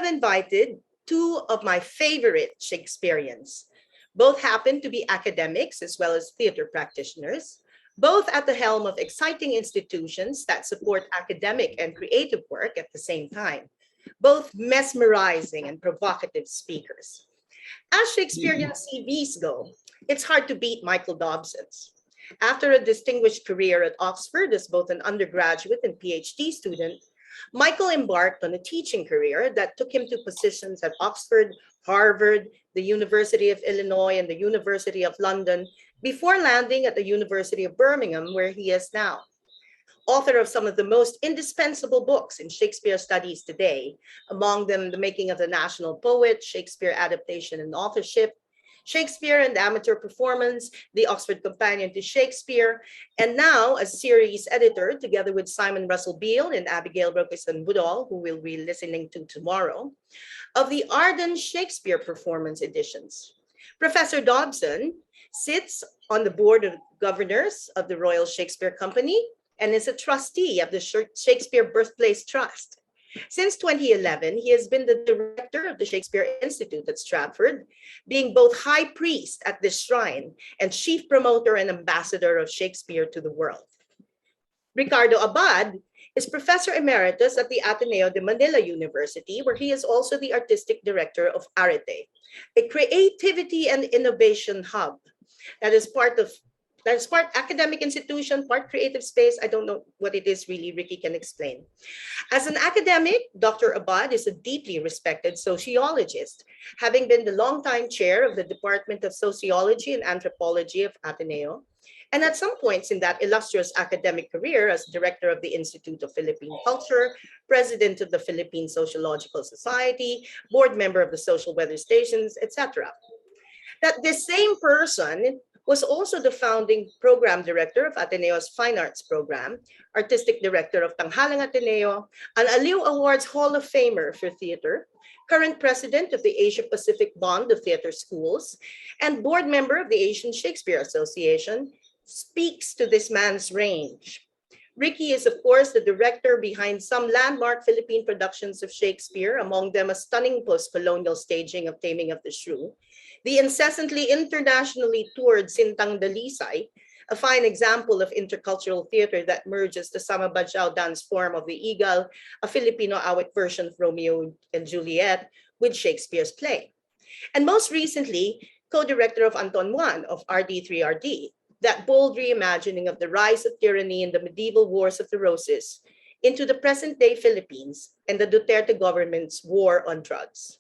invited two of my favorite Shakespeareans. Both happen to be academics as well as theater practitioners, both at the helm of exciting institutions that support academic and creative work at the same time, both mesmerizing and provocative speakers. As Shakespearean CVs go, it's hard to beat Michael Dobson's. After a distinguished career at Oxford as both an undergraduate and PhD student, Michael embarked on a teaching career that took him to positions at Oxford, Harvard, the University of Illinois, and the University of London before landing at the University of Birmingham, where he is now. Author of some of the most indispensable books in Shakespeare studies today, among them The Making of the National Poet, Shakespeare Adaptation and Authorship, Shakespeare and Amateur Performance, The Oxford Companion to Shakespeare, and now as series editor, together with Simon Russell Beale and Abigail Roqueston-Woodall, who we'll be listening to tomorrow, of the Arden Shakespeare Performance editions. Professor Dobson sits on the board of governors of the Royal Shakespeare Company and is a trustee of the Shakespeare Birthplace Trust. Since 2011, he has been the director of the Shakespeare Institute at Stratford, being both high priest at this shrine and chief promoter and ambassador of Shakespeare to the world. Ricardo Abad is professor emeritus at the Ateneo de Manila University, where he is also the artistic director of Areté, a creativity and innovation hub that is part academic institution, part creative space. I don't know what it is really, Ricky can explain. As an academic, Dr. Abad is a deeply respected sociologist, having been the longtime chair of the Department of Sociology and Anthropology of Ateneo, and at some points in that illustrious academic career as director of the Institute of Philippine Culture, president of the Philippine Sociological Society, board member of the Social Weather Stations, etc. That this same person was also the founding program director of Ateneo's Fine Arts Program, artistic director of Tanghalang Ateneo, an Aliw Awards Hall of Famer for theater, current president of the Asia Pacific Bond of Theater Schools, and board member of the Asian Shakespeare Association, speaks to this man's range. Ricky is, of course, the director behind some landmark Philippine productions of Shakespeare, among them a stunning post-colonial staging of Taming of the Shrew, the incessantly internationally toured Sintang Dalisay, a fine example of intercultural theater that merges the Samabadjao dance form of the Igal, a Filipino awit version of Romeo and Juliet, with Shakespeare's play. And most recently, co-director of Anton Juan of RD3RD, that bold reimagining of the rise of tyranny in the medieval wars of the Roses into the present-day Philippines and the Duterte government's war on drugs.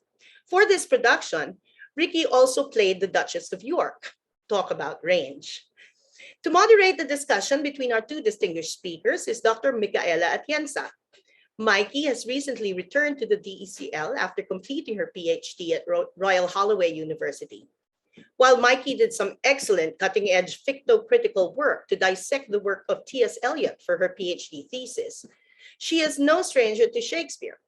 For this production, Ricky also played the Duchess of York. Talk about range. To moderate the discussion between our two distinguished speakers is Dr. Micaela Atienza. Mikey has recently returned to the DECL after completing her PhD at Royal Holloway University. While Mikey did some excellent cutting-edge ficto-critical work to dissect the work of T.S. Eliot for her PhD thesis, she is no stranger to Shakespeare.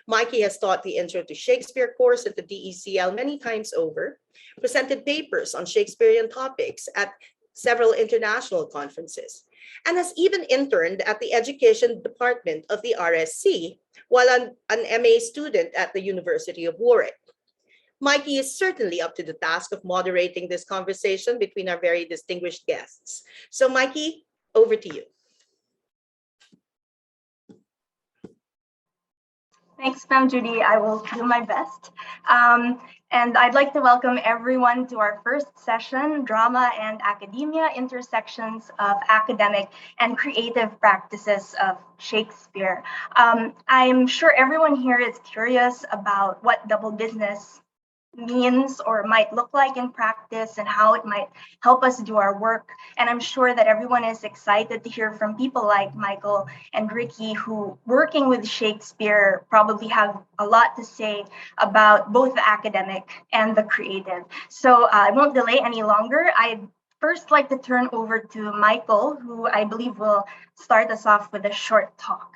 Mikey has taught the Intro to Shakespeare course at the DECL many times over, presented papers on Shakespearean topics at several international conferences, and has even interned at the Education Department of the RSC while an MA student at the University of Warwick. Mikey is certainly up to the task of moderating this conversation between our very distinguished guests. So Mikey, over to you. Thanks, Ma'am Judy. I will do my best. And I'd like to welcome everyone to our first session, Drama and Academia, Intersections of Academic and Creative Practices of Shakespeare. I'm sure everyone here is curious about what double business means or might look like in practice and how it might help us do our work. And I'm sure that everyone is excited to hear from people like Michael and Ricky, who working with Shakespeare probably have a lot to say about both the academic and the creative. So I won't delay any longer. I'd first like to turn over to Michael, who I believe will start us off with a short talk.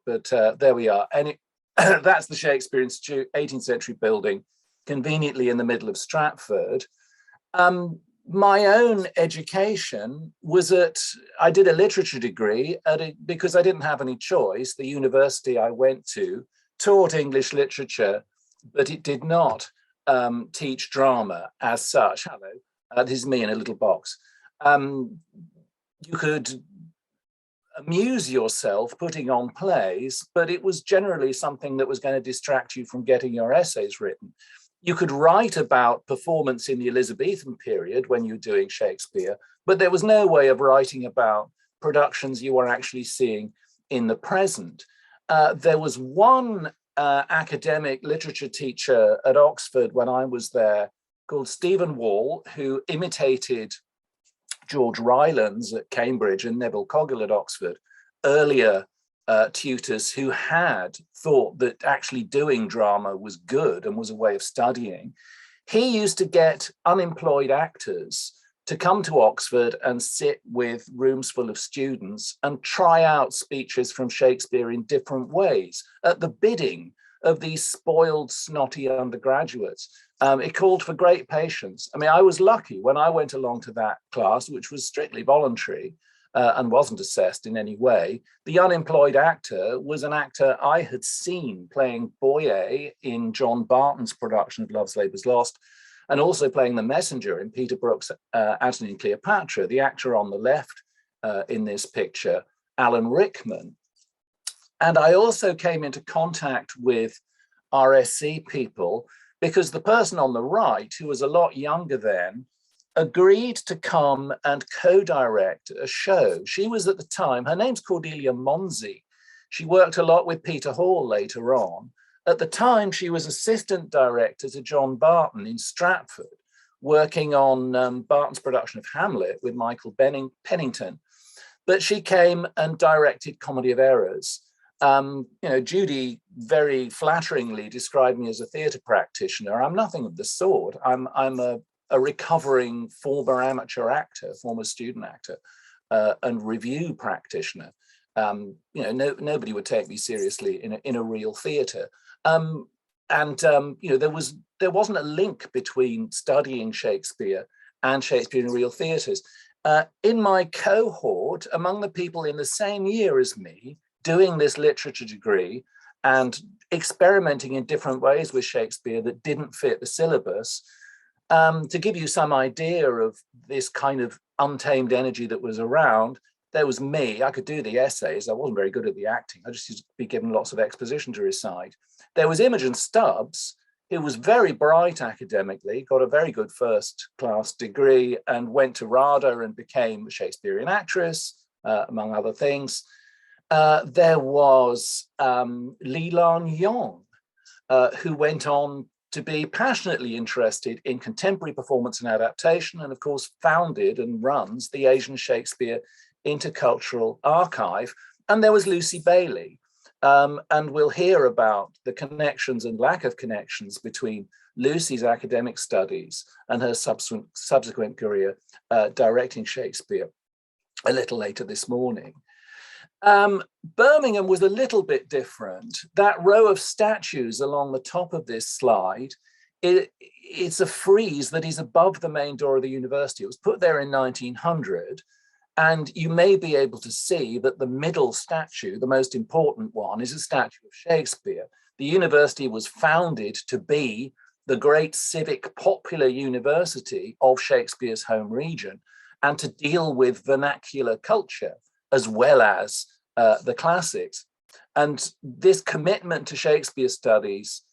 But there we are. And that's the Shakespeare Institute, 18th century building, conveniently in the middle of Stratford. My own education was I did a literature degree because I didn't have any choice. The university I went to taught English literature, but it did not teach drama as such. Hello, this is me in a little box. You could amuse yourself putting on plays, but it was generally something that was going to distract you from getting your essays written. You could write about performance in the Elizabethan period when you're doing Shakespeare, but there was no way of writing about productions you were actually seeing in the present. There was one academic literature teacher at Oxford when I was there called Stephen Wall, who imitated George Rylands at Cambridge and Neville Coghill at Oxford, earlier tutors who had thought that actually doing drama was good and was a way of studying. He used to get unemployed actors to come to Oxford and sit with rooms full of students and try out speeches from Shakespeare in different ways at the bidding of these spoiled, snotty undergraduates. It called for great patience. I mean, I was lucky when I went along to that class, which was strictly voluntary and wasn't assessed in any way. The unemployed actor was an actor I had seen playing Boyer in John Barton's production of Love's Labour's Lost, and also playing the messenger in Peter Brook's Antony and Cleopatra. The actor on the left in this picture, Alan Rickman. And I also came into contact with RSC people because the person on the right, who was a lot younger then, agreed to come and co-direct a show. She was at the time, her name's Cordelia Monzi. She worked a lot with Peter Hall later on. At the time, she was assistant director to John Barton in Stratford, working on Barton's production of Hamlet with Michael Pennington. But she came and directed Comedy of Errors. Judy very flatteringly described me as a theatre practitioner. I'm nothing of the sort. I'm a recovering former amateur actor, former student actor, and review practitioner. Nobody would take me seriously in a real theatre. There wasn't a link between studying Shakespeare and Shakespeare in real theatres. In my cohort, among the people in the same year as me, doing this literature degree and experimenting in different ways with Shakespeare that didn't fit the syllabus, to give you some idea of this kind of untamed energy that was around, there was me. I could do the essays. I wasn't very good at the acting. I just used to be given lots of exposition to recite. There was Imogen Stubbs, who was very bright academically, got a very good first-class degree, and went to RADA and became a Shakespearean actress, among other things. There was Li Lan Yong, who went on to be passionately interested in contemporary performance and adaptation, and of course founded and runs the Asian Shakespeare Intercultural Archive. And there was Lucy Bailey. And we'll hear about the connections and lack of connections between Lucy's academic studies and her subsequent career directing Shakespeare a little later this morning. Birmingham was a little bit different. That row of statues along the top of this slide, it's a frieze that is above the main door of the university. It was put there in 1900. And you may be able to see that the middle statue, the most important one, is a statue of Shakespeare. The university was founded to be the great civic popular university of Shakespeare's home region and to deal with vernacular culture as well as the classics. And this commitment to Shakespeare studies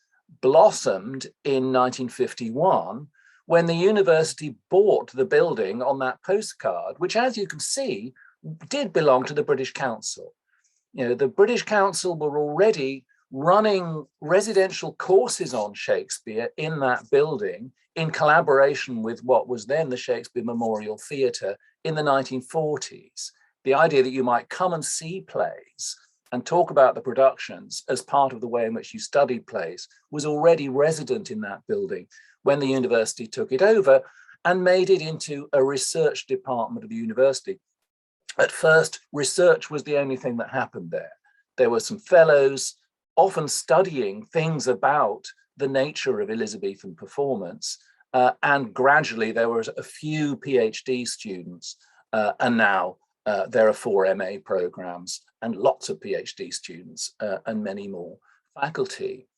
blossomed in 1951 when the university bought the building on that postcard, which, as you can see, did belong to the British Council. The British Council were already running residential courses on Shakespeare in that building in collaboration with what was then the Shakespeare Memorial Theatre in the 1940s. The idea that you might come and see plays and talk about the productions as part of the way in which you studied plays was already resident in that building when the university took it over and made it into a research department of the university. At first, research was the only thing that happened there. There were some fellows often studying things about the nature of Elizabethan performance, and gradually there were a few PhD students, and now there are 4 MA programs and lots of PhD students and many more faculty.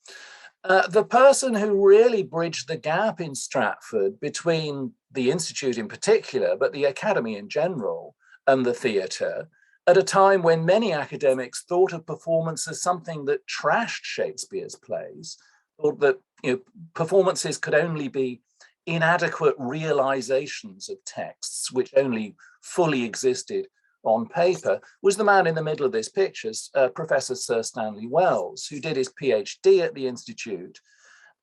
The person who really bridged the gap in Stratford between the Institute in particular, but the Academy in general, and the theatre, at a time when many academics thought of performance as something that trashed Shakespeare's plays, or that performances could only be inadequate realizations of texts which only fully existed on paper, was the man in the middle of this picture, Professor Sir Stanley Wells, who did his PhD at the Institute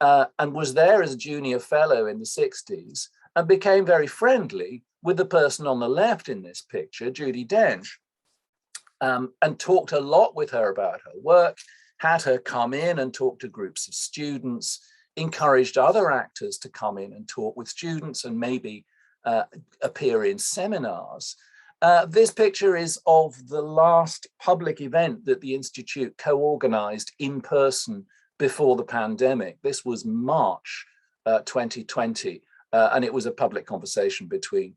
and was there as a junior fellow in the 60s and became very friendly with the person on the left in this picture, Judy Dench, and talked a lot with her about her work, had her come in and talk to groups of students, encouraged other actors to come in and talk with students and maybe appear in seminars. This picture is of the last public event that the Institute co-organized in person before the pandemic. This was March 2020, and it was a public conversation between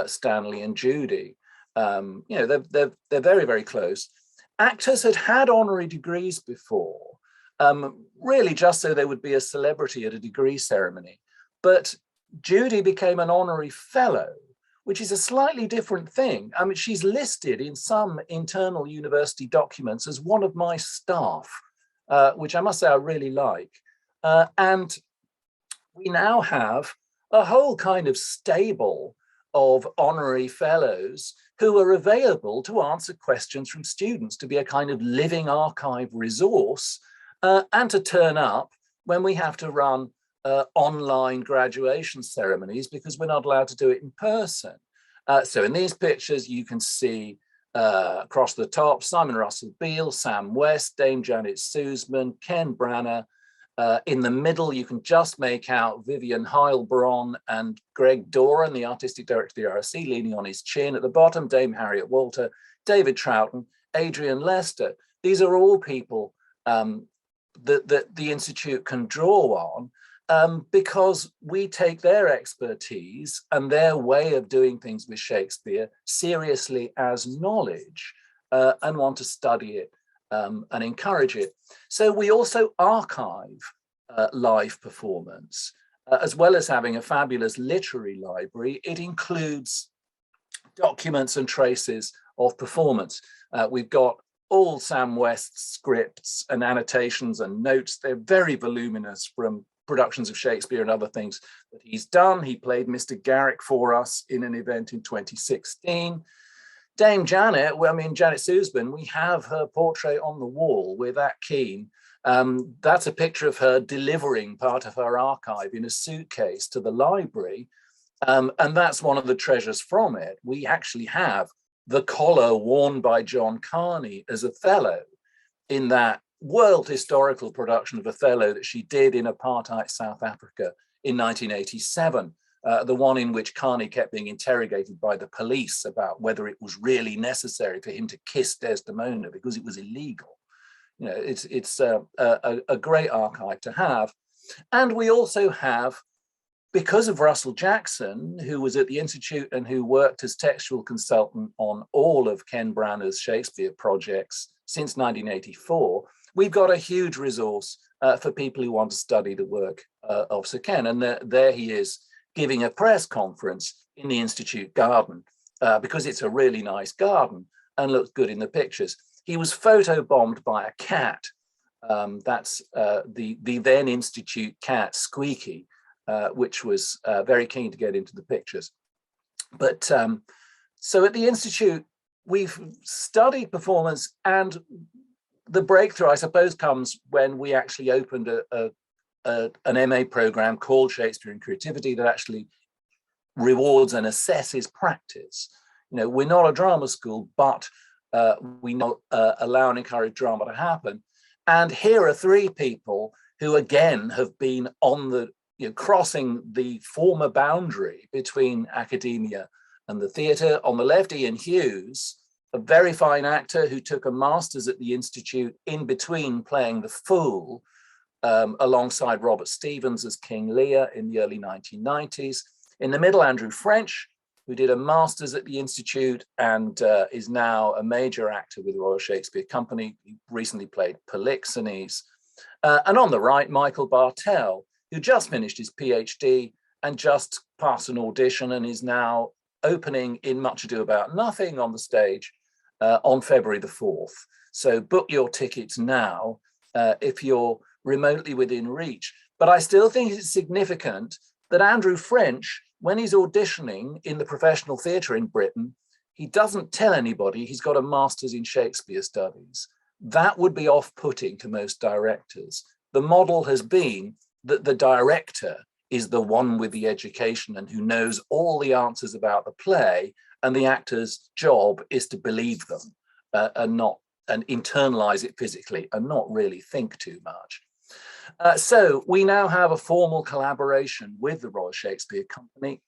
Stanley and Judy. They're very, very close. Actors had honorary degrees before, really just so there would be a celebrity at a degree ceremony. But Judy became an honorary fellow, which is a slightly different thing. I mean, she's listed in some internal university documents as one of my staff, which I must say I really like. And we now have a whole kind of stable of honorary fellows who are available to answer questions from students, to be a kind of living archive resource, and to turn up when we have to run online graduation ceremonies because we're not allowed to do it in person. So in these pictures, you can see across the top, Simon Russell Beale, Sam West, Dame Janet Suzman, Ken Branagh. In the middle, you can just make out Vivian Heilbronn and Greg Doran, the artistic director of the RSC, leaning on his chin. At the bottom, Dame Harriet Walter, David Troughton, Adrian Lester. These are all people that the Institute can draw on because we take their expertise and their way of doing things with Shakespeare seriously as knowledge and want to study it and encourage it. So we also archive live performance, as well as having a fabulous literary library. It includes documents and traces of performance. We've got all Sam West's scripts and annotations and notes. They're very voluminous from productions of Shakespeare and other things that he's done. He played Mr. Garrick for us in an event in 2016. Dame Janet, Janet Suzman, we have her portrait on the wall. We're that keen. That's a picture of her delivering part of her archive in a suitcase to the library. And that's one of the treasures from it. We actually have the collar worn by John Carney as Othello in that world historical production of Othello that she did in apartheid South Africa in 1987. The one in which Carney kept being interrogated by the police about whether it was really necessary for him to kiss Desdemona because it was illegal. It's a great archive to have. And we also have, because of Russell Jackson, who was at the Institute and who worked as textual consultant on all of Ken Branagh's Shakespeare projects since 1984, we've got a huge resource for people who want to study the work of Sir Ken. And there he is, giving a press conference in the Institute garden because it's a really nice garden and looks good in the pictures. He was photobombed by a cat. That's the then Institute cat, Squeaky, which was very keen to get into the pictures. But so at the Institute, we've studied performance, and the breakthrough, I suppose, comes when we actually opened an MA program called Shakespearean Creativity that actually rewards and assesses practice. We're not a drama school, but we not allow and encourage drama to happen. And here are three people who, again, have been on the crossing the former boundary between academia and the theatre. On the left, Ian Hughes, a very fine actor who took a master's at the Institute in between playing the Fool, alongside Robert Stevens as King Lear in the early 1990s. In the middle, Andrew French, who did a master's at the Institute and is now a major actor with the Royal Shakespeare Company. He recently played Polixenes. And on the right, Michael Bartell, who just finished his PhD and just passed an audition and is now opening in Much Ado About Nothing on the stage on February the 4th. So book your tickets now if you're remotely within reach. But I still think it's significant that Andrew French, when he's auditioning in the professional theatre in Britain, he doesn't tell anybody he's got a master's in Shakespeare studies. That would be off-putting to most directors. The model has been that the director is the one with the education and who knows all the answers about the play, and the actor's job is to believe them and internalize it physically and not really think too much. So we now have a formal collaboration with the Royal Shakespeare Company,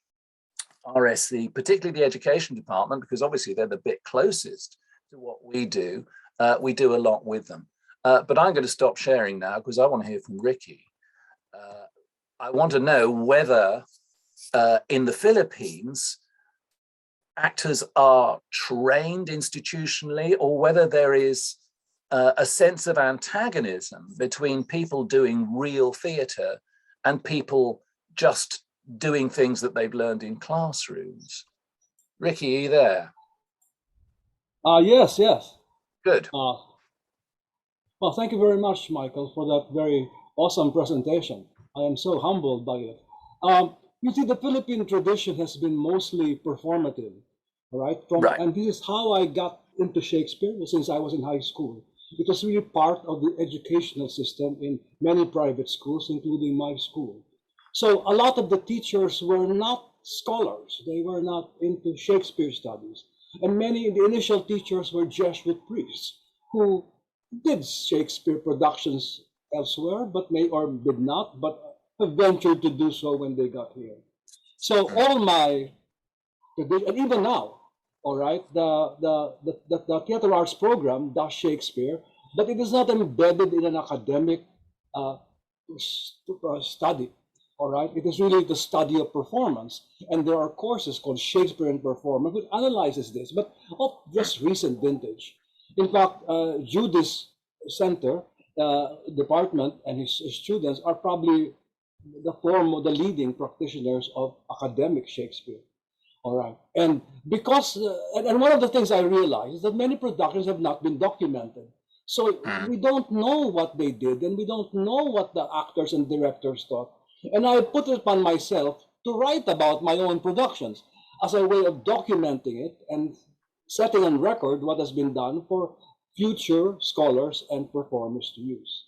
RSC, particularly the education department, because obviously they're the bit closest to what we do. We do a lot with them. But I'm going to stop sharing now because I want to hear from Ricky. I want to know whether in the Philippines, actors are trained institutionally, or whether there is a sense of antagonism between people doing real theatre and people just doing things that they've learned in classrooms. Ricky, are you there? Yes. Good. Well, thank you very much, Michael, for that very awesome presentation. I am so humbled by it. You see, the Philippine tradition has been mostly performative, right? Right. And this is how I got into Shakespeare since I was in high school. It was really part of the educational system in many private schools, including my school. So a lot of the teachers were not scholars. They were not into Shakespeare studies. And many of the initial teachers were Jesuit priests who did Shakespeare productions elsewhere, but may or did not, but have ventured to do so when they got here. So all my tradition, and even now, all right, the theater arts program does Shakespeare, but it is not embedded in an academic study. All right, it is really the study of performance, and there are courses called Shakespearean performance which analyzes this, but of just recent vintage. In fact, Judy's center department and his students are probably the leading practitioners of academic Shakespeare. All right, and because and one of the things I realized is that many productions have not been documented, so we don't know what they did, and we don't know what the actors and directors thought. And I put it upon myself to write about my own productions as a way of documenting it and setting on record what has been done for future scholars and performers to use.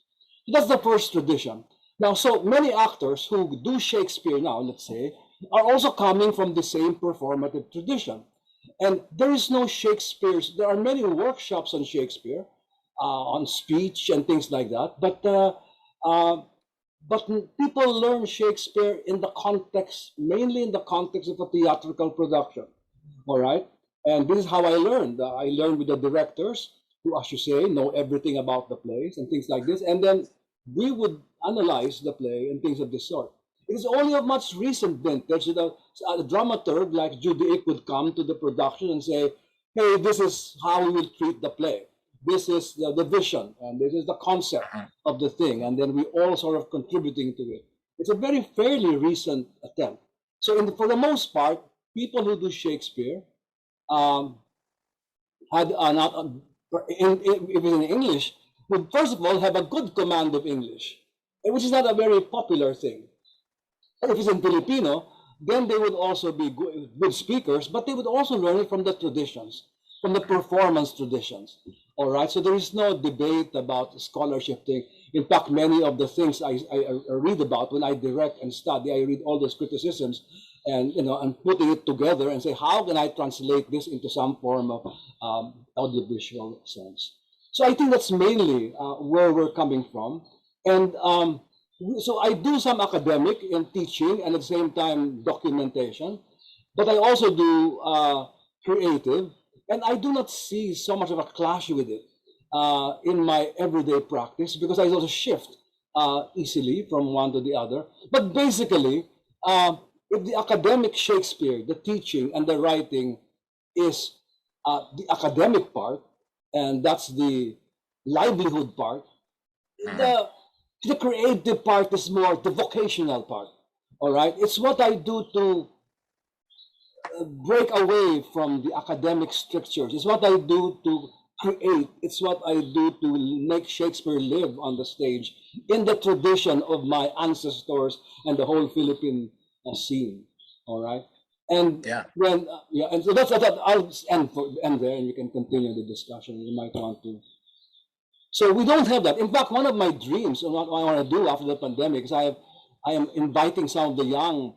That's the first tradition. Now, so many actors who do Shakespeare now, let's say, are also coming from the same performative tradition. And there is no Shakespeare. There are many workshops on Shakespeare, on speech and things like that, but people learn Shakespeare in the context, mainly in the context of a theatrical production, all right? And this is how I learned. I learned with the directors who, as you say, know everything about the plays and things like this. And then we would analyze the play and things of this sort. It is only of much recent vintage that a dramaturg like Judy Ick would come to the production and say, hey, this is how we will treat the play. This is the vision, and this is the concept of the thing, and then we all sort of contributing to it. It's a very fairly recent attempt. So for the most part, people who do Shakespeare had if it's in English, would first of all have a good command of English, which is not a very popular thing. And if it's in Filipino, then they would also be good speakers, but they would also learn it from the traditions, from the performance traditions. All right, so there is no debate about scholarship thing. In fact, many of the things I read about when I direct and study, I read all those criticisms, and and putting it together and say, how can I translate this into some form of audiovisual sense? So I think that's mainly where we're coming from, and so I do some academic and teaching, and at the same time documentation, but I also do creative. And I do not see so much of a clash with it in my everyday practice, because I also shift easily from one to the other. But basically, if the academic Shakespeare, the teaching and the writing is the academic part, and that's the livelihood part, the The creative part is more the vocational part. All right, it's what I do to break away from the academic strictures. It's what I do to create. It's what I do to make Shakespeare live on the stage in the tradition of my ancestors and the whole Philippine scene. All right, and when and so that's that. I'll end there, and you can continue the discussion. You might want to. So we don't have that. In fact, one of my dreams, and what I want to do after the pandemic, is I am inviting some of the young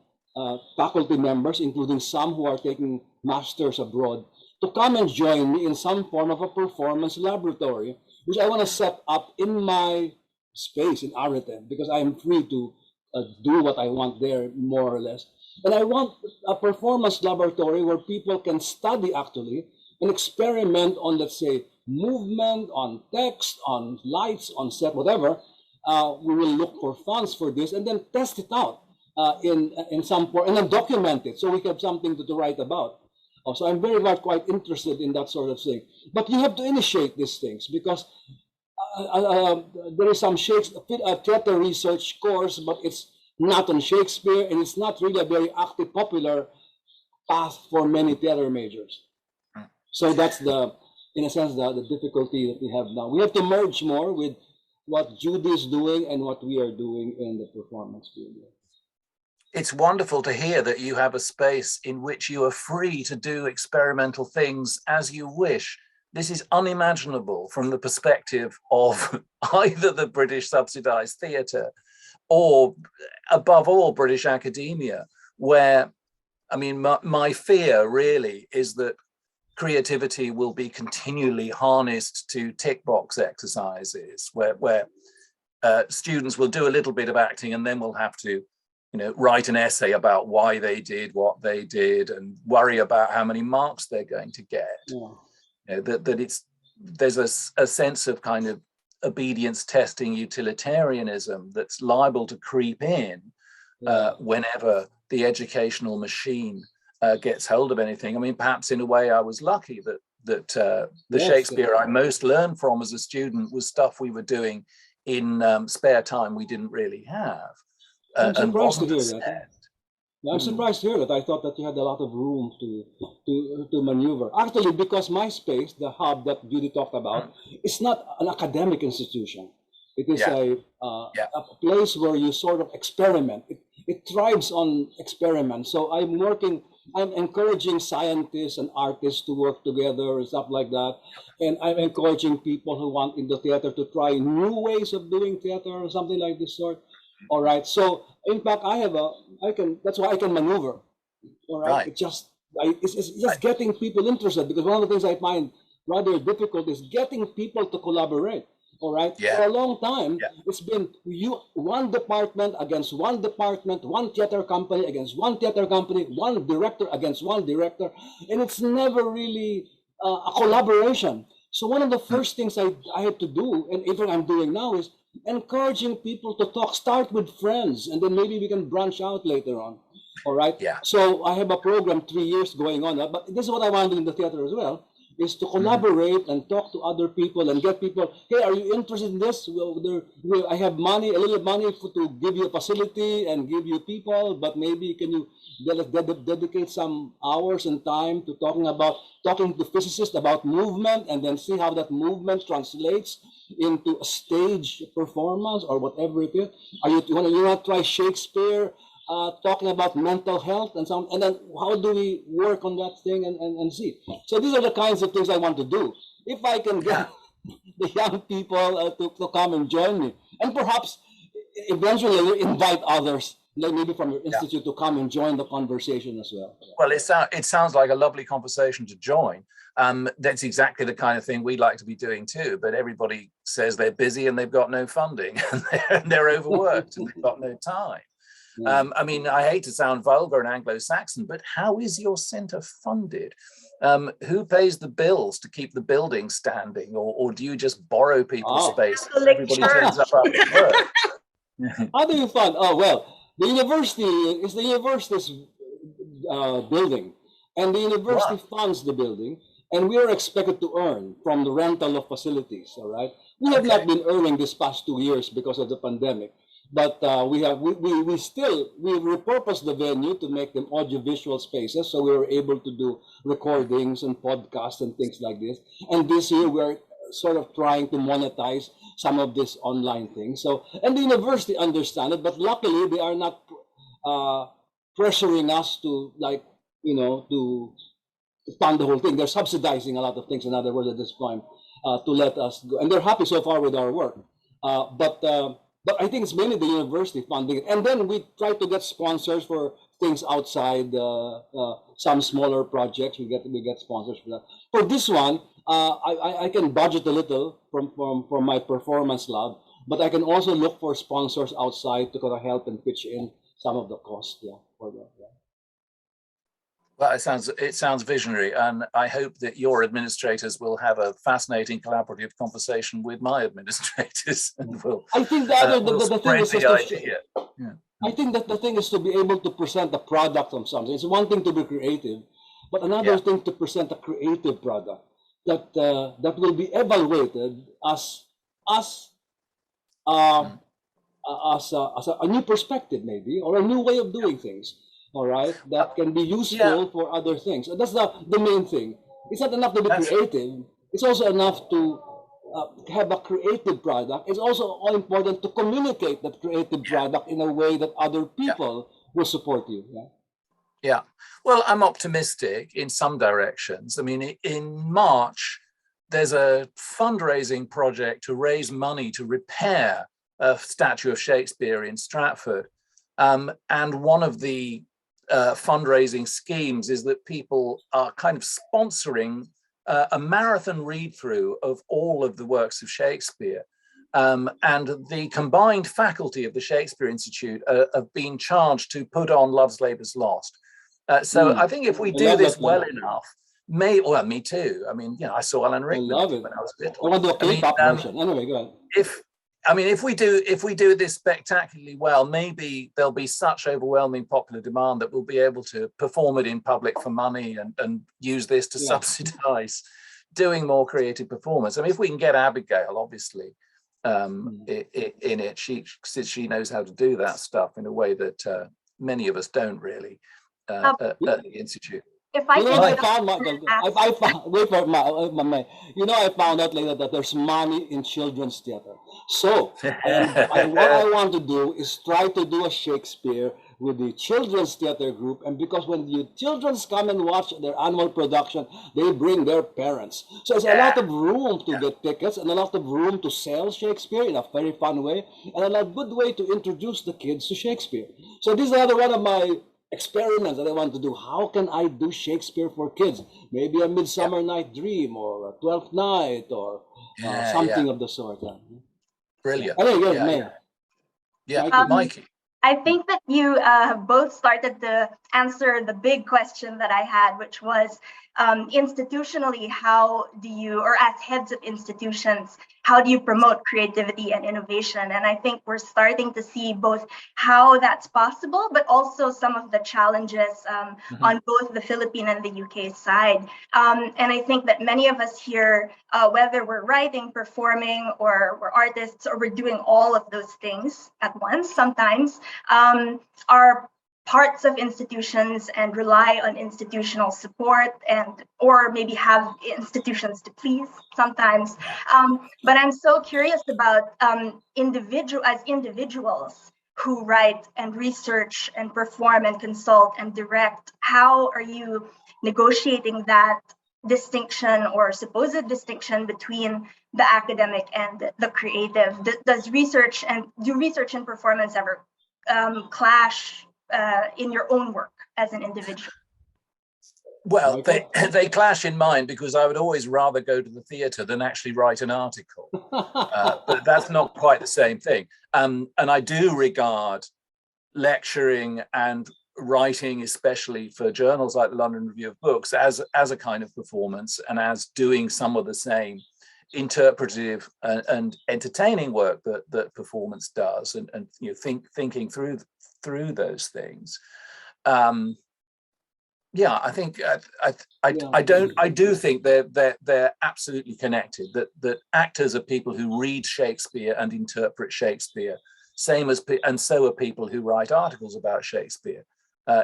faculty members, including some who are taking masters abroad, to come and join me in some form of a performance laboratory, which I want to set up in my space in Areté, because I am free to do what I want there, more or less. And I want a performance laboratory where people can study actually and experiment on, let's say, movement, on text, on lights, on set, whatever. We will look for funds for this and then test it out in some form, and then document it so we have something to write about. So I'm very much quite interested in that sort of thing. But you have to initiate these things, because there is some theater research course, but it's not on Shakespeare, and it's not really a very active, popular path for many theater majors. So that's in a sense, the difficulty that we have now. We have to merge more with what Judy is doing and what we are doing in the performance field. It's wonderful to hear that you have a space in which you are free to do experimental things as you wish. This is unimaginable from the perspective of either the British subsidized theatre or, above all, British academia, where, I mean, my fear really is that creativity will be continually harnessed to tick box exercises where students will do a little bit of acting and then will have to, write an essay about why they did what they did and worry about how many marks they're going to get. Yeah. There's a sense of kind of obedience testing utilitarianism that's liable to creep in whenever the educational machine gets hold of anything. I mean, perhaps in a way I was lucky that the Shakespeare I most learned from as a student was stuff we were doing in spare time we didn't really have. I'm surprised to hear that. I'm surprised to hear that. I thought that you had a lot of room to maneuver. Actually, because my space, the hub that Judy talked about, is not an academic institution. It is a place where you sort of experiment. It thrives on experiment. So I'm encouraging scientists and artists to work together and stuff like that. And I'm encouraging people who want in the theater to try new ways of doing theater or something like this sort. All right. So in fact, that's why I can maneuver. All right. It's just getting people interested, because one of the things I find rather difficult is getting people to collaborate. All right. For a long time, it's been one department against one department, one theater company against one theater company, one director against one director, and it's never really a collaboration. So one of the first things I had to do, and even I'm doing now, is encouraging people to talk. Start with friends, and then maybe we can branch out later on. All right. Yeah. So I have a program 3 years going on, but this is what I want to do in the theater as well, is to collaborate and talk to other people and get people. Hey, are you interested in this? I have money, a little money to give you a facility and give you people, but maybe can you dedicate some hours and time to talking to physicists about movement, and then see how that movement translates into a stage performance or whatever it is. You want to try Shakespeare, talking about mental health and so on, and then how do we work on that thing and see. So these are the kinds of things I want to do. If I can get the young people to come and join me, and perhaps eventually invite others, like maybe from your institute, to come and join the conversation as well. Well, it sounds like a lovely conversation to join. That's exactly the kind of thing we'd like to be doing too, but everybody says they're busy and they've got no funding and they're overworked and they've got no time. I mean, I hate to sound vulgar and Anglo-Saxon, but how is your centre funded? Who pays the bills to keep the building standing, or do you just borrow people's space? Everybody turns up after work. How do you fund? Oh, well, the university is the university's building, and the university funds the building. and we are expected to earn from the rental of facilities. All right, we have not been earning this past 2 years because of the pandemic, but we repurposed the venue to make them audiovisual spaces, so we were able to do recordings and podcasts and things like this. And this year we're sort of trying to monetize some of this online things. So, and the university understand it, but luckily they are not pressuring us to, like, to fund the whole thing. They're subsidizing a lot of things, in other words, at this point, to let us go. And they're happy so far with our work. But I think it's mainly the university funding it. And then we try to get sponsors for things outside, some smaller projects. We get sponsors for that. For this one, I can budget a little from my performance lab, but I can also look for sponsors outside to kind of help and pitch in some of the cost. For that. Well, it sounds visionary, and I hope that your administrators will have a fascinating collaborative conversation with my administrators, and will. I think the thing is idea. I think that the thing is to be able to present a product on something. It's one thing to be creative, but another thing to present a creative product that will be evaluated as a new perspective, maybe, or a new way of doing things. All right, that can be useful for other things. That's the main thing. It's not enough to be creative. It's also enough to have a creative product. It's also all important to communicate that creative product in a way that other people will support you. Yeah. Well, I'm optimistic in some directions. I mean, in March, there's a fundraising project to raise money to repair a statue of Shakespeare in Stratford. And one of the fundraising schemes is that people are kind of sponsoring a marathon read-through of all of the works of Shakespeare. And the combined faculty of the Shakespeare Institute have been charged to put on Love's Labour's Lost. So I think if we do this well enough, me too. I mean, I saw Alan Rickman when I was little. I want to do a K-pop version. Anyway, go ahead. If we do this spectacularly well, maybe there'll be such overwhelming popular demand that we'll be able to perform it in public for money and use this to subsidize doing more creative performance. I mean, if we can get Abigail, obviously, in it, she knows how to do that stuff in a way that many of us don't really at the Institute. If I I found out later that there's money in children's theater. So, what I want to do is try to do a Shakespeare with the children's theater group. And because when the children come and watch their annual production, they bring their parents. So there's a lot of room to get tickets and a lot of room to sell Shakespeare in a very fun way and a good way to introduce the kids to Shakespeare. So this is another one of my experiments that I want to do. How can I do Shakespeare for kids? Maybe a Midsummer Night Dream or a Twelfth Night or something of the sort. Brilliant. Mikey. I think that you both started to answer the big question that I had, which was institutionally, how do you, or as heads of institutions, how do you promote creativity and innovation? And I think we're starting to see both how that's possible, but also some of the challenges on both the Philippine and the UK side. And I think that many of us here, whether we're writing, performing, or we're artists, or we're doing all of those things at once, sometimes are parts of institutions and rely on institutional support or maybe have institutions to please sometimes. But I'm so curious about individuals who write and research and perform and consult and direct. How are you negotiating that distinction or supposed distinction between the academic and the creative? Do research and performance ever clash in your own work as an individual? Well, they clash in mine because I would always rather go to the theatre than actually write an article. But that's not quite the same thing. And I do regard lecturing and writing, especially for journals like the London Review of Books, as a kind of performance and as doing some of the same interpretive and entertaining work that performance does, and thinking through those things. Yeah, I think Yeah. I do think they're absolutely connected. That actors are people who read Shakespeare and interpret Shakespeare, same as and so are people who write articles about Shakespeare.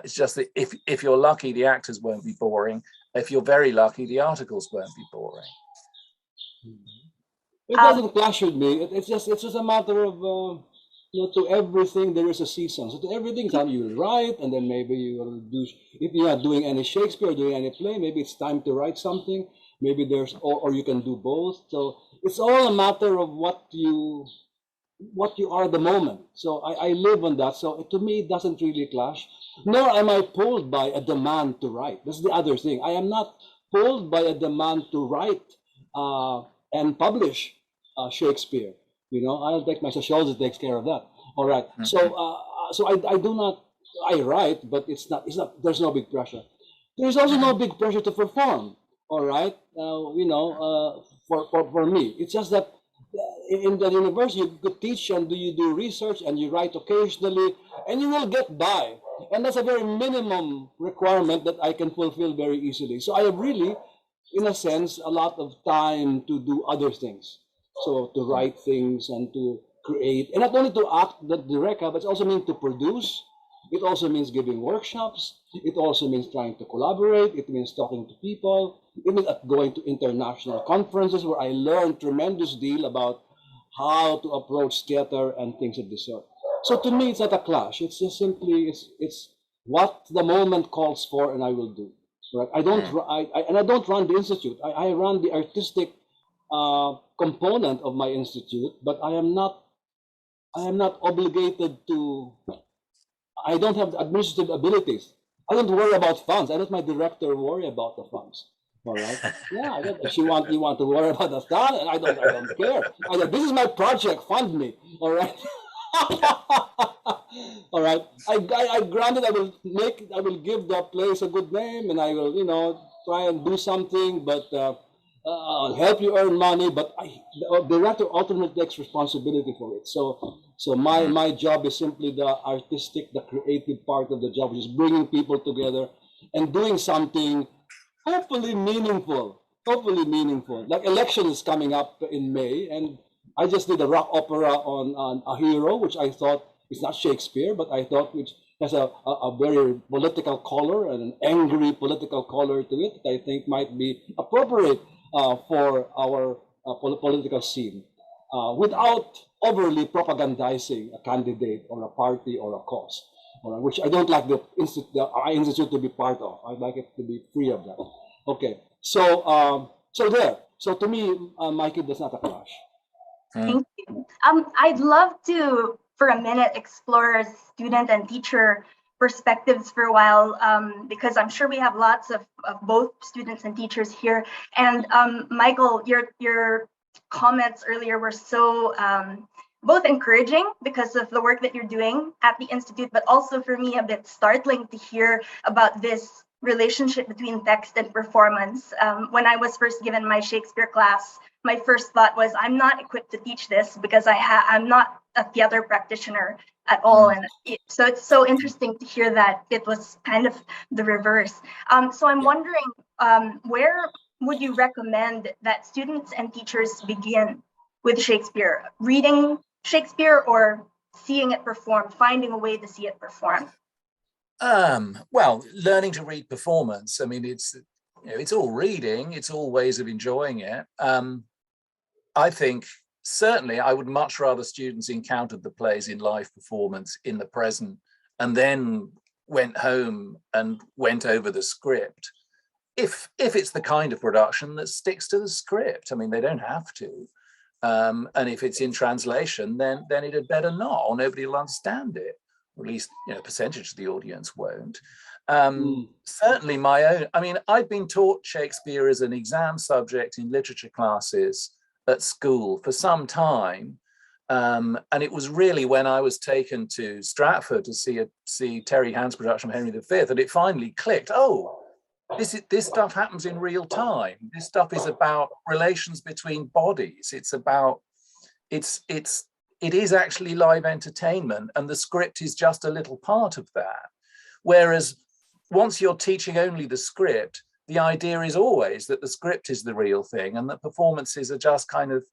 It's just that if you're lucky, the actors won't be boring. If you're very lucky, the articles won't be boring. It doesn't clash with me. It's just a matter of to everything there is a season. So to everything, time you will write, and then maybe you will do. If you're not doing any Shakespeare, doing any play, maybe it's time to write something. Maybe there's or you can do both. So it's all a matter of what you are at the moment. So I live on that. So to me, it doesn't really clash. Nor am I pulled by a demand to write. That's the other thing. I am not pulled by a demand to write and publish Shakespeare. I'll take my sociology takes care of that. All right. So I do not. I write, but it's not. There's no big pressure. There's also no big pressure to perform. All right. For me, it's just that in the university you could teach and you do research and you write occasionally and you will get by, and that's a very minimum requirement that I can fulfill very easily. So I have really, in a sense, a lot of time to do other things. So to write things and to create, and not only to act the director, but it also means to produce. It also means giving workshops. It also means trying to collaborate. It means talking to people. It means going to international conferences where I learned tremendous deal about how to approach theater and things of this sort. So to me, it's not a clash. It's just simply it's what the moment calls for, and I will do. Right? I don't run the institute. I run the artistic component of my institute, but I am not obligated to. I don't have the administrative abilities. I don't worry about funds. I let my director worry about the funds. All right. Yeah. If you want to worry about the fund, I don't care. This is my project. Fund me. All right. All right. I granted I will give the place a good name, and I will try and do something, but I'll help you earn money. But the director ultimately takes responsibility for it. So my job is simply the artistic, the creative part of the job, which is bringing people together and doing something hopefully meaningful. Like election is coming up in May, and I just did a rock opera on a hero, which I thought is not Shakespeare, but I thought which has a very political color and an angry political color to it that I think might be appropriate for our political scene without overly propagandizing a candidate or a party or a cause, which I don't like the institute to be part of. I'd like it to be free of that. Okay, so to me, Mikey, that's not a clash. Thank you. I'd love to, for a minute, explore student and teacher perspectives for a while, because I'm sure we have lots of both students and teachers here. And Michael, your comments earlier were so both encouraging because of the work that you're doing at the Institute, but also for me a bit startling to hear about this relationship between text and performance. When I was first given my Shakespeare class, my first thought was, I'm not equipped to teach this because I'm not a theater practitioner at all. And so it's so interesting to hear that it was kind of the reverse. So I'm wondering, where would you recommend that students and teachers begin with Shakespeare? Reading Shakespeare or seeing it performed, finding a way to see it performed? Well, learning to read performance. I mean, it's all reading. It's all ways of enjoying it. I think certainly I would much rather students encountered the plays in live performance in the present and then went home and went over the script. If it's the kind of production that sticks to the script, I mean, they don't have to. And if it's in translation, then it had better not, or nobody will understand it. Or at least, a percentage of the audience won't. Certainly my own, I mean, I've been taught Shakespeare as an exam subject in literature classes at school for some time. And it was really when I was taken to Stratford to see Terry Hand's production of Henry V that it finally clicked. Oh, this stuff happens in real time. This stuff is about relations between bodies. It is actually live entertainment, and the script is just a little part of that. Whereas once you're teaching only the script, the idea is always that the script is the real thing and that performances are just kind of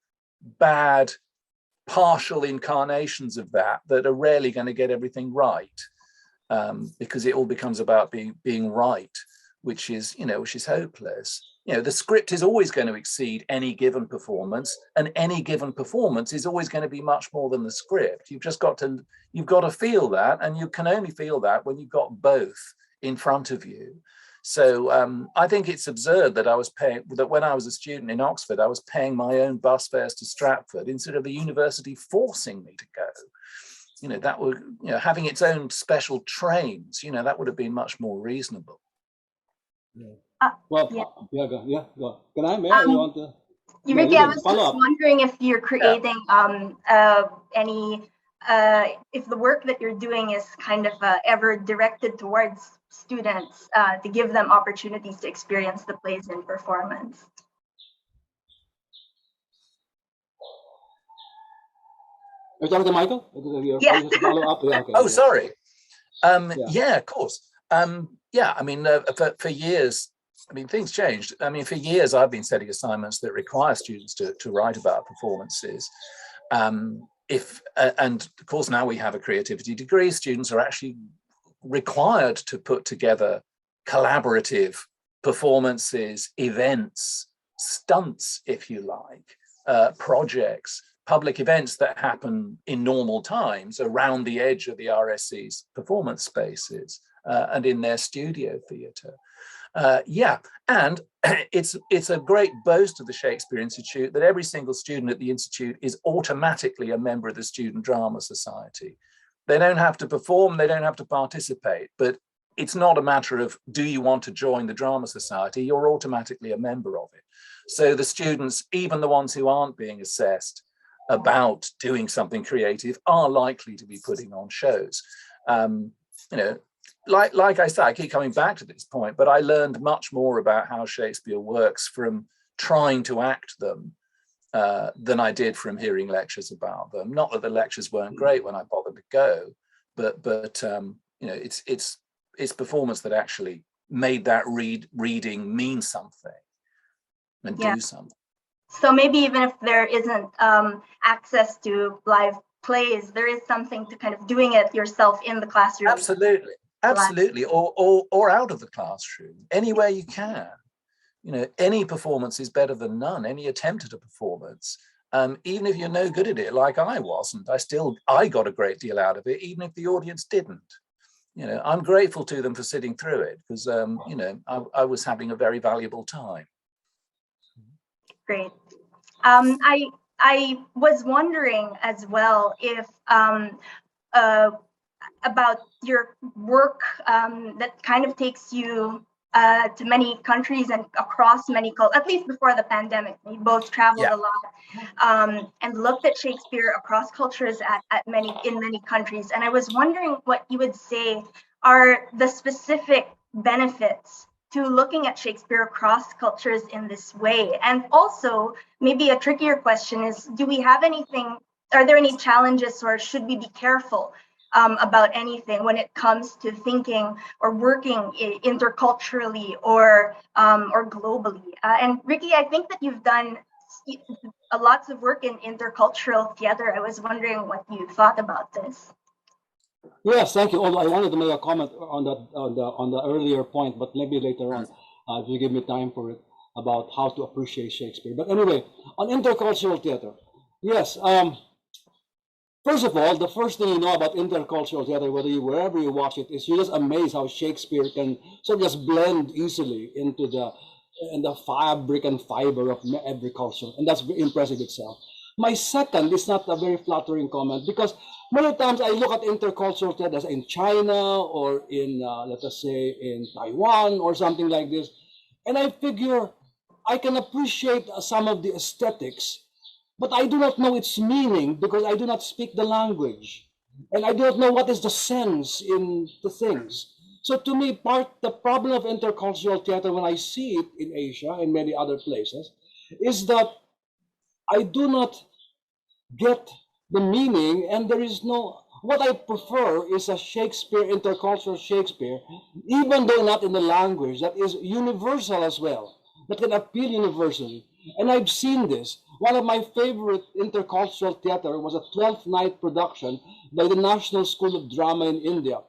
bad, partial incarnations of that are rarely going to get everything right, because it all becomes about being right, which is hopeless. The script is always going to exceed any given performance, and any given performance is always going to be much more than the script. You've got to feel that, and you can only feel that when you've got both in front of you. So I think it's absurd that when I was a student in Oxford, I was paying my own bus fares to Stratford instead of the university forcing me to go. That would, having its own special trains, that would have been much more reasonable. Yeah. Go. Can I? May I? You want to? Ricky, I was just wondering if you're creating if the work that you're doing is kind of ever directed towards students to give them opportunities to experience the plays in performance. Are you talking to Michael? Yeah. Follow up? Yeah, okay, oh, sorry. Yeah, of course. For years, things changed. For years, I've been setting assignments that require students to write about performances. And of course, now we have a creativity degree. Students are actually required to put together collaborative performances, events, stunts, if you like, projects, public events that happen in normal times around the edge of the RSC's performance spaces and in their studio theatre. And it's a great boast of the Shakespeare Institute that every single student at the Institute is automatically a member of the Student Drama Society. They don't have to perform, they don't have to participate, but it's not a matter of, do you want to join the Drama Society? You're automatically a member of it. So the students, even the ones who aren't being assessed about doing something creative, are likely to be putting on shows. Like I said, I keep coming back to this point, but I learned much more about how Shakespeare works from trying to act them than I did from hearing lectures about them. Not that the lectures weren't great when I bothered to go, but it's performance that actually made that reading mean something and do something. So maybe even if there isn't access to live plays, there is something to kind of doing it yourself in the classroom. Absolutely, or out of the classroom, anywhere you can. Any performance is better than none. Any attempt at a performance, even if you're no good at it, like I wasn't, I got a great deal out of it, even if the audience didn't. I'm grateful to them for sitting through it because I was having a very valuable time. Great. I was wondering as well if about your work that kind of takes you to many countries and across many cultures, at least before the pandemic. We both traveled a lot and looked at Shakespeare across cultures in many countries. And I was wondering what you would say are the specific benefits to looking at Shakespeare across cultures in this way. And also, maybe a trickier question is, are there any challenges, or should we be careful about anything when it comes to thinking or working interculturally or globally? And Ricky, I think that you've done lots of work in intercultural theater. I was wondering what you thought about this. Yes, thank you. Although I wanted to make a comment on the earlier point, but maybe later on, if you give me time for it, about how to appreciate Shakespeare. But anyway, on intercultural theater, yes. First of all, the first thing you know about intercultural theater, wherever you watch it, is you're just amazed how Shakespeare can sort of just blend easily into the fabric and fiber of every culture, and that's impressive itself. My second is not a very flattering comment, because many times I look at intercultural theater in China or in, let us say, in Taiwan or something like this, and I figure I can appreciate some of the aesthetics, but I do not know its meaning because I do not speak the language, and I do not know what is the sense in the things. So to me, the problem of intercultural theater when I see it in Asia and many other places is that I do not get the meaning, and there is no What I prefer is a Shakespeare, intercultural Shakespeare, even though not in the language, that is universal as well, that can appeal universally. And I've seen this. One of my favorite intercultural theater was a 12th night production by the National School of Drama in India.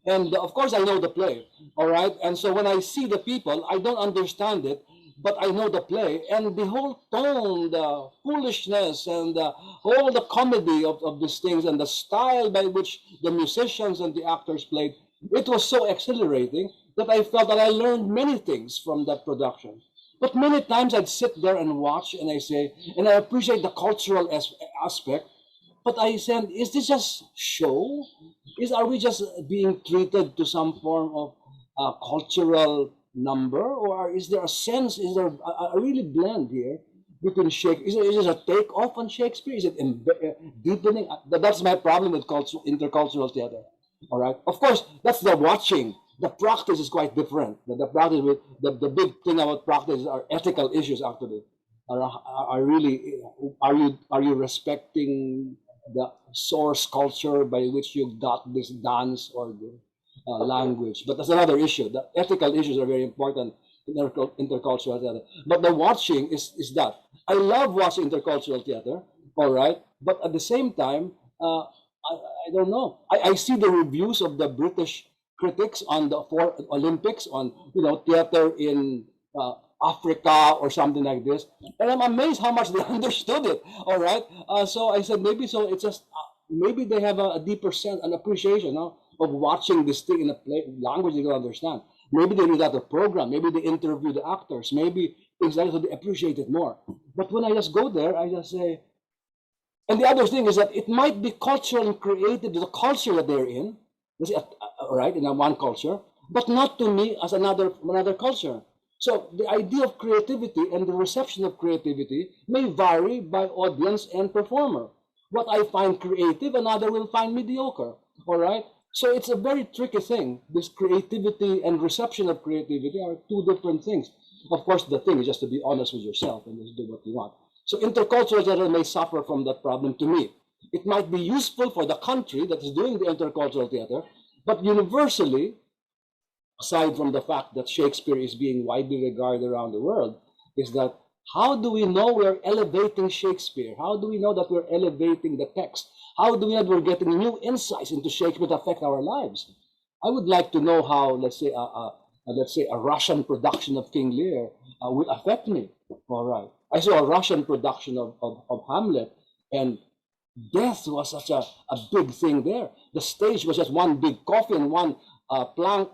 And of course, I know the play, all right? And so when I see the people, I don't understand it, but I know the play, and the whole tone, the foolishness, and all the comedy of these things, and the style by which the musicians and the actors played, it was so exhilarating that I felt that I learned many things from that production. But many times I'd sit there and watch, and I say, and I appreciate the cultural aspect, but I said, is this just show? Are we just being treated to some form of cultural number, or is there a sense? Is there a really blend here between Shakespeare? Is it a takeoff on Shakespeare? Is it deepening? That's my problem with intercultural theater. All right. Of course, that's the watching. The practice is quite different. The practice with the big thing about practice are ethical issues. Actually, are really are you respecting the source culture by which you got this dance or the language? But that's another issue. The ethical issues are very important in intercultural theater. But the watching is that. I love watching intercultural theater, all right? But at the same time, I don't know. I see the reviews of the British critics on the Olympics on, theater in Africa or something like this, and I'm amazed how much they understood it. All right, so I said maybe so it's just maybe they have a deeper sense, an appreciation of watching this thing in a language they don't understand. Maybe they read out the program, maybe they interview the actors, maybe things like that, so they appreciate it more. But when I just go there, I just say, and the other thing is that it might be cultural and creative to the culture that they're in, right, in one culture, but not to me as another culture. So the idea of creativity and the reception of creativity may vary by audience and performer. What I find creative, another will find mediocre. All right. So it's a very tricky thing. This creativity and reception of creativity are two different things. Of course, the thing is just to be honest with yourself and just do what you want. So intercultural theater may suffer from that problem to me. It might be useful for the country that is doing the intercultural theater, but universally, aside from the fact that Shakespeare is being widely regarded around the world, is that how do we know we're elevating Shakespeare? How do we know that we're elevating the text? How do we know we're getting new insights into Shakespeare that affect our lives? I would like to know how, let's say, a Russian production of King Lear will affect me. All right. I saw a Russian production of Hamlet, and death was such a big thing there. The stage was just one big coffin, one plank,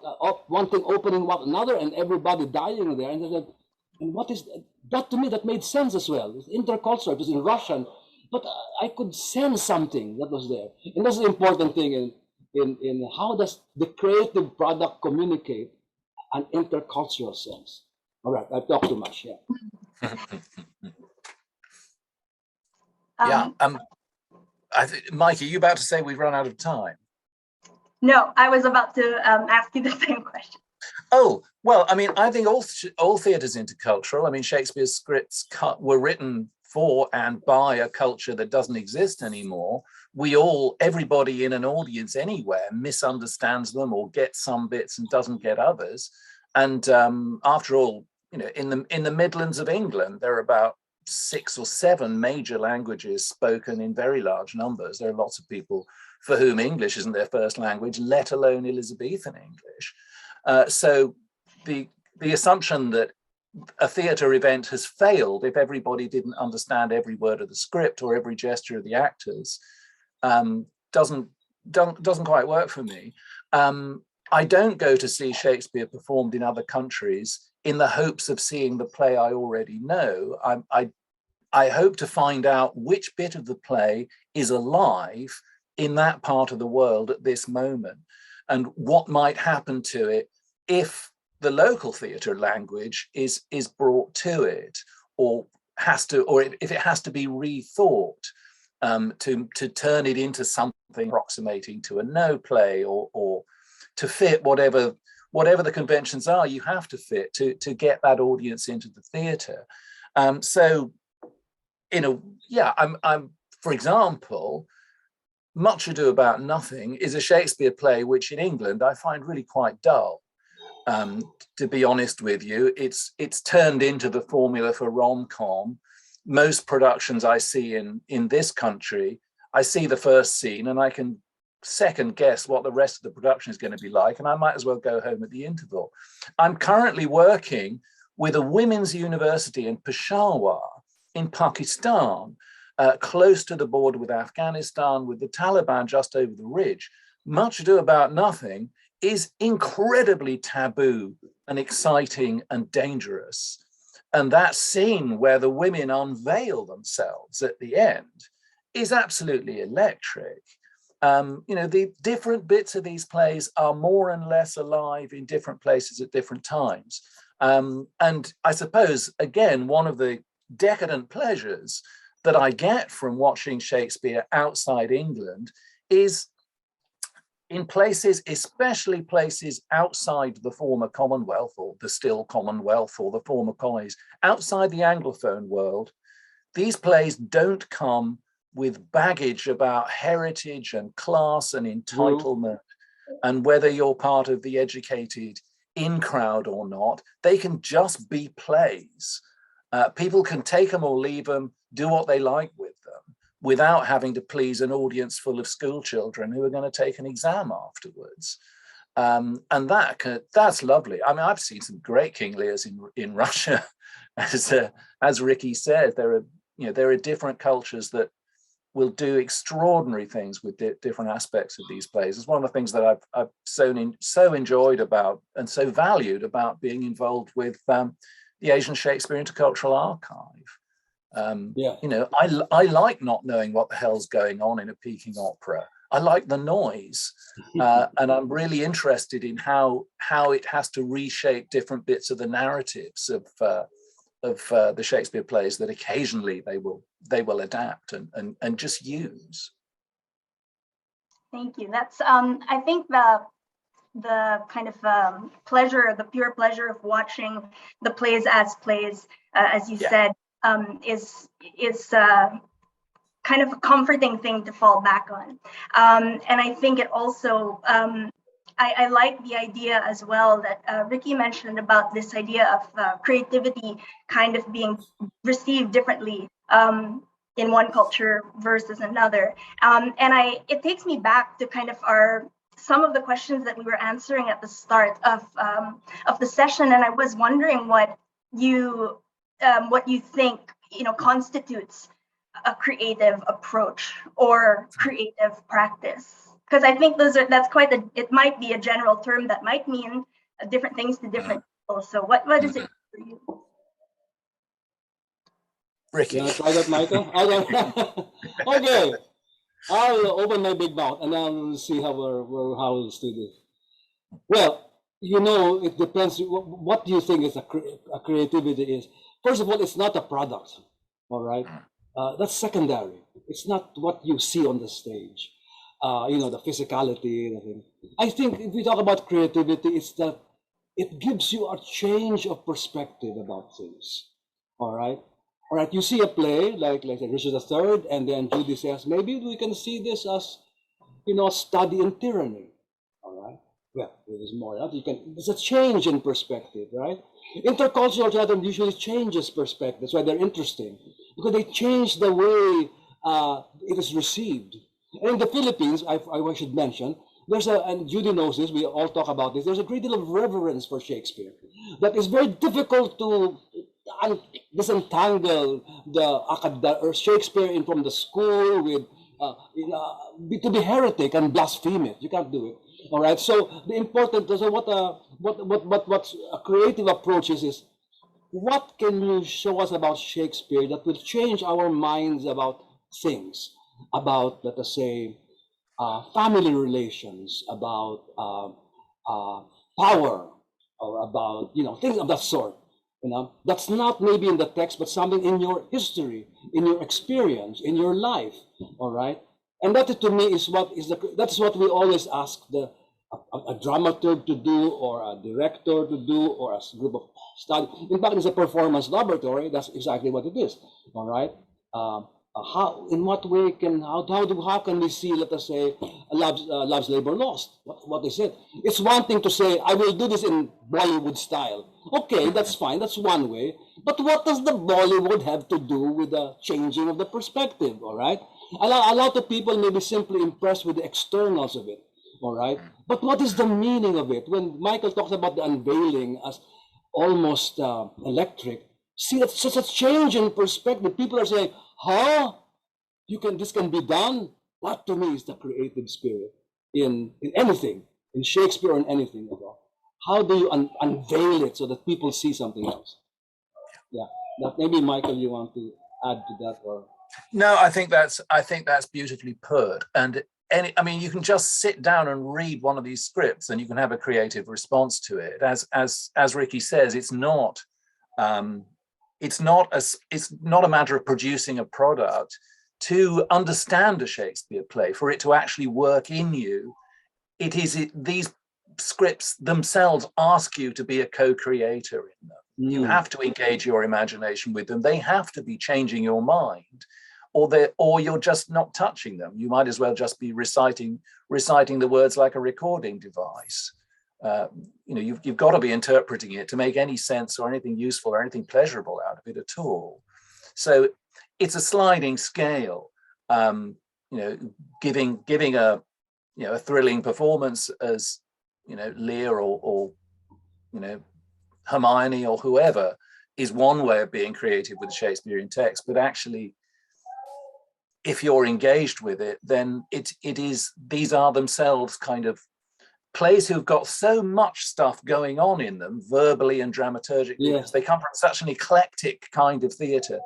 one thing opening one another, and everybody dying there. And what is that to me? That made sense as well. It's intercultural. It was in Russian, but I could sense something that was there. And that's the important thing in how does the creative product communicate an intercultural sense. All right, I've talked too much. Yeah. Yeah. Mikey, you about to say we've run out of time? No, I was about to ask you the same question. Oh, well, I mean, I think all theatre is intercultural. I mean, Shakespeare's scripts were written for and by a culture that doesn't exist anymore. Everybody in an audience anywhere misunderstands them or gets some bits and doesn't get others. And after all, in the Midlands of England, there are about 6 or 7 major languages spoken in very large numbers. There are lots of people for whom English isn't their first language, let alone Elizabethan English. So the assumption that a theatre event has failed if everybody didn't understand every word of the script or every gesture of the actors doesn't quite work for me. I don't go to see Shakespeare performed in other countries in the hopes of seeing the play I already know. I hope to find out which bit of the play is alive in that part of the world at this moment, and what might happen to it if the local theatre language is brought to it, or if it has to be rethought to turn it into something approximating to a no play, or to fit whatever the conventions are you have to fit to get that audience into the theatre. So, I'm for example, Much Ado About Nothing is a Shakespeare play which in England I find really quite dull. To be honest with you, it's turned into the formula for rom-com. Most productions I see in this country, I see the first scene and I can second guess what the rest of the production is going to be like, and I might as well go home at the interval. I'm currently working with a women's university in Peshawar in Pakistan, close to the border with Afghanistan, with the Taliban just over the ridge. Much Ado About Nothing is incredibly taboo and exciting and dangerous. And that scene where the women unveil themselves at the end is absolutely electric. The different bits of these plays are more and less alive in different places at different times. And I suppose, again, one of the decadent pleasures that I get from watching Shakespeare outside England is in places, especially places outside the former Commonwealth or the still Commonwealth or the former colonies, outside the Anglophone world, these plays don't come with baggage about heritage and class and entitlement and whether you're part of the educated in crowd or not. They can just be plays. People can take them or leave them, do what they like with them, without having to please an audience full of school children who are going to take an exam afterwards. And that's lovely. I mean, I've seen some great King Lears in Russia. As Ricky said, there are different cultures that will do extraordinary things with different aspects of these plays. It's one of the things that I've so enjoyed about and so valued about being involved with the Asian Shakespeare Intercultural Archive. I like not knowing what the hell's going on in a Peking opera. I like the noise, and I'm really interested in how it has to reshape different bits of the narratives of the Shakespeare plays that occasionally they will adapt and just use. Thank you. That's I think the kind of pleasure, the pure pleasure of watching the plays, as you said, is kind of a comforting thing to fall back on. And I think it also, I like the idea as well that Ricky mentioned about this idea of creativity kind of being received differently in one culture versus another. And it takes me back to kind of some of the questions that we were answering at the start of the session, and I was wondering what you think constitutes a creative approach or creative practice, because I think it might be a general term that might mean different things to different people. So what is it for you? Ricky, you want to try that, Michael? Okay. I'll open my big mouth and then see how we'll do this. Well, it depends. What do you think is a creativity is? First of all, it's not a product, all right? That's secondary. It's not what you see on the stage, the physicality. I think if we talk about creativity, it's that it gives you a change of perspective about things, all right? All right, you see a play like Richard III, and then Judy says, maybe we can see this as, a study in tyranny. All right. Well, there's more. There's a change in perspective, right? Intercultural theater usually changes perspective. That's why they're interesting, because they change the way it is received. And in the Philippines, I should mention, and Judy knows this, we all talk about this, there's a great deal of reverence for Shakespeare that is very difficult to disentangle the Shakespeare from the school with to be heretic and blaspheme it. You can't do it. All right. So the important. So what's a creative approach is what can you show us about Shakespeare that will change our minds about things, about, let us say, family relations, about power, or about things of that sort. That's not maybe in the text, but something in your history, in your experience, in your life. All right, and that to me is that's what we always ask a dramaturg to do, or a director to do, or a group of study. In fact, it's a performance laboratory. That's exactly what it is. All right, in what way how can we see, let us say, love's labor lost? What they said. It's one thing to say, I will do this in Bollywood style. Okay, that's fine. That's one way. But what does the Bollywood have to do with the changing of the perspective? All right. A lot of people may be simply impressed with the externals of it. All right. But what is the meaning of it? When Michael talks about the unveiling as almost electric, see, that's such a change in perspective. People are saying, huh? This can be done? That to me is the creative spirit in anything, in Shakespeare or in anything at all. How do you unveil it so that people see something else? Yeah, that maybe Michael, you want to add to that, or no? I think that's beautifully put. And I mean, you can just sit down and read one of these scripts, and you can have a creative response to it. As Ricky says, it's not a matter of producing a product. To understand a Shakespeare play, for it to actually work in you, these scripts themselves ask you to be a co-creator in them. You have to engage your imagination with them. They have to be changing your mind, or you're just not touching them. You might as well just be reciting the words like a recording device. You've got to be interpreting it to make any sense or anything useful or anything pleasurable out of it at all. So it's a sliding scale. Giving a thrilling performance as Lear or Hermione or whoever is one way of being creative with the Shakespearean text, but actually, if you're engaged with it, then these are themselves kind of plays who've got so much stuff going on in them, verbally and dramaturgically, because they come from such an eclectic kind of theatre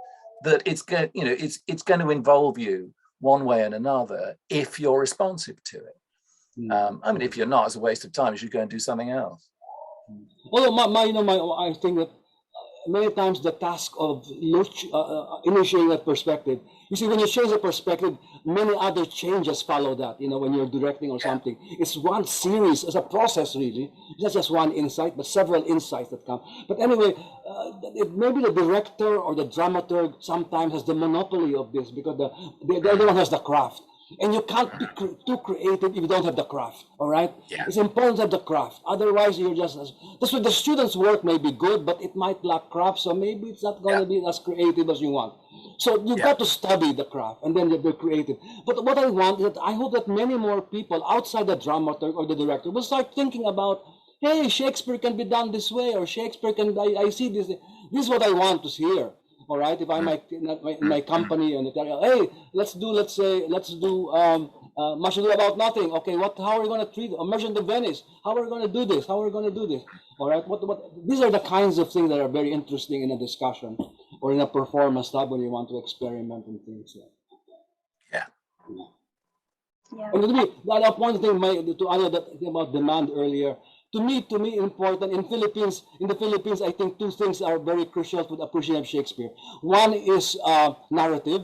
that it's going to involve you one way and another if you're responsive to it. I mean, if you're not, it's a waste of time. You should go and do something else. Although I think that many times the task of initiating that perspective, you see, when you change the perspective, many other changes follow that. When you're directing or something, it's one series, it's a process really. It's not just one insight, but several insights that come. But anyway, maybe the director or the dramaturg sometimes has the monopoly of this, because the other one has the craft. And you can't be too creative if you don't have the craft, all right? Yeah. It's important to have the craft. Otherwise, you're just... That's why the students' work may be good, but it might lack craft, so maybe it's not going to be as creative as you want. So you've got to study the craft, and then you're creative. But what I want is that I hope that many more people outside the dramaturg or the director will start thinking about, hey, Shakespeare can be done this way, or Shakespeare can... I see this. This is what I want to hear. All right, if I'm in my company and tell you, hey, let's do Much Ado About Nothing. Okay, how are we going to treat Merchant of Venice? How are we going to do this? How are we going to do this? All right, these are the kinds of things that are very interesting in a discussion or in a performance lab when you want to experiment and things. Yeah. And to me, that one thing to add that about demand earlier. To me, important in the Philippines, I think two things are very crucial to the appreciation of Shakespeare. One is narrative,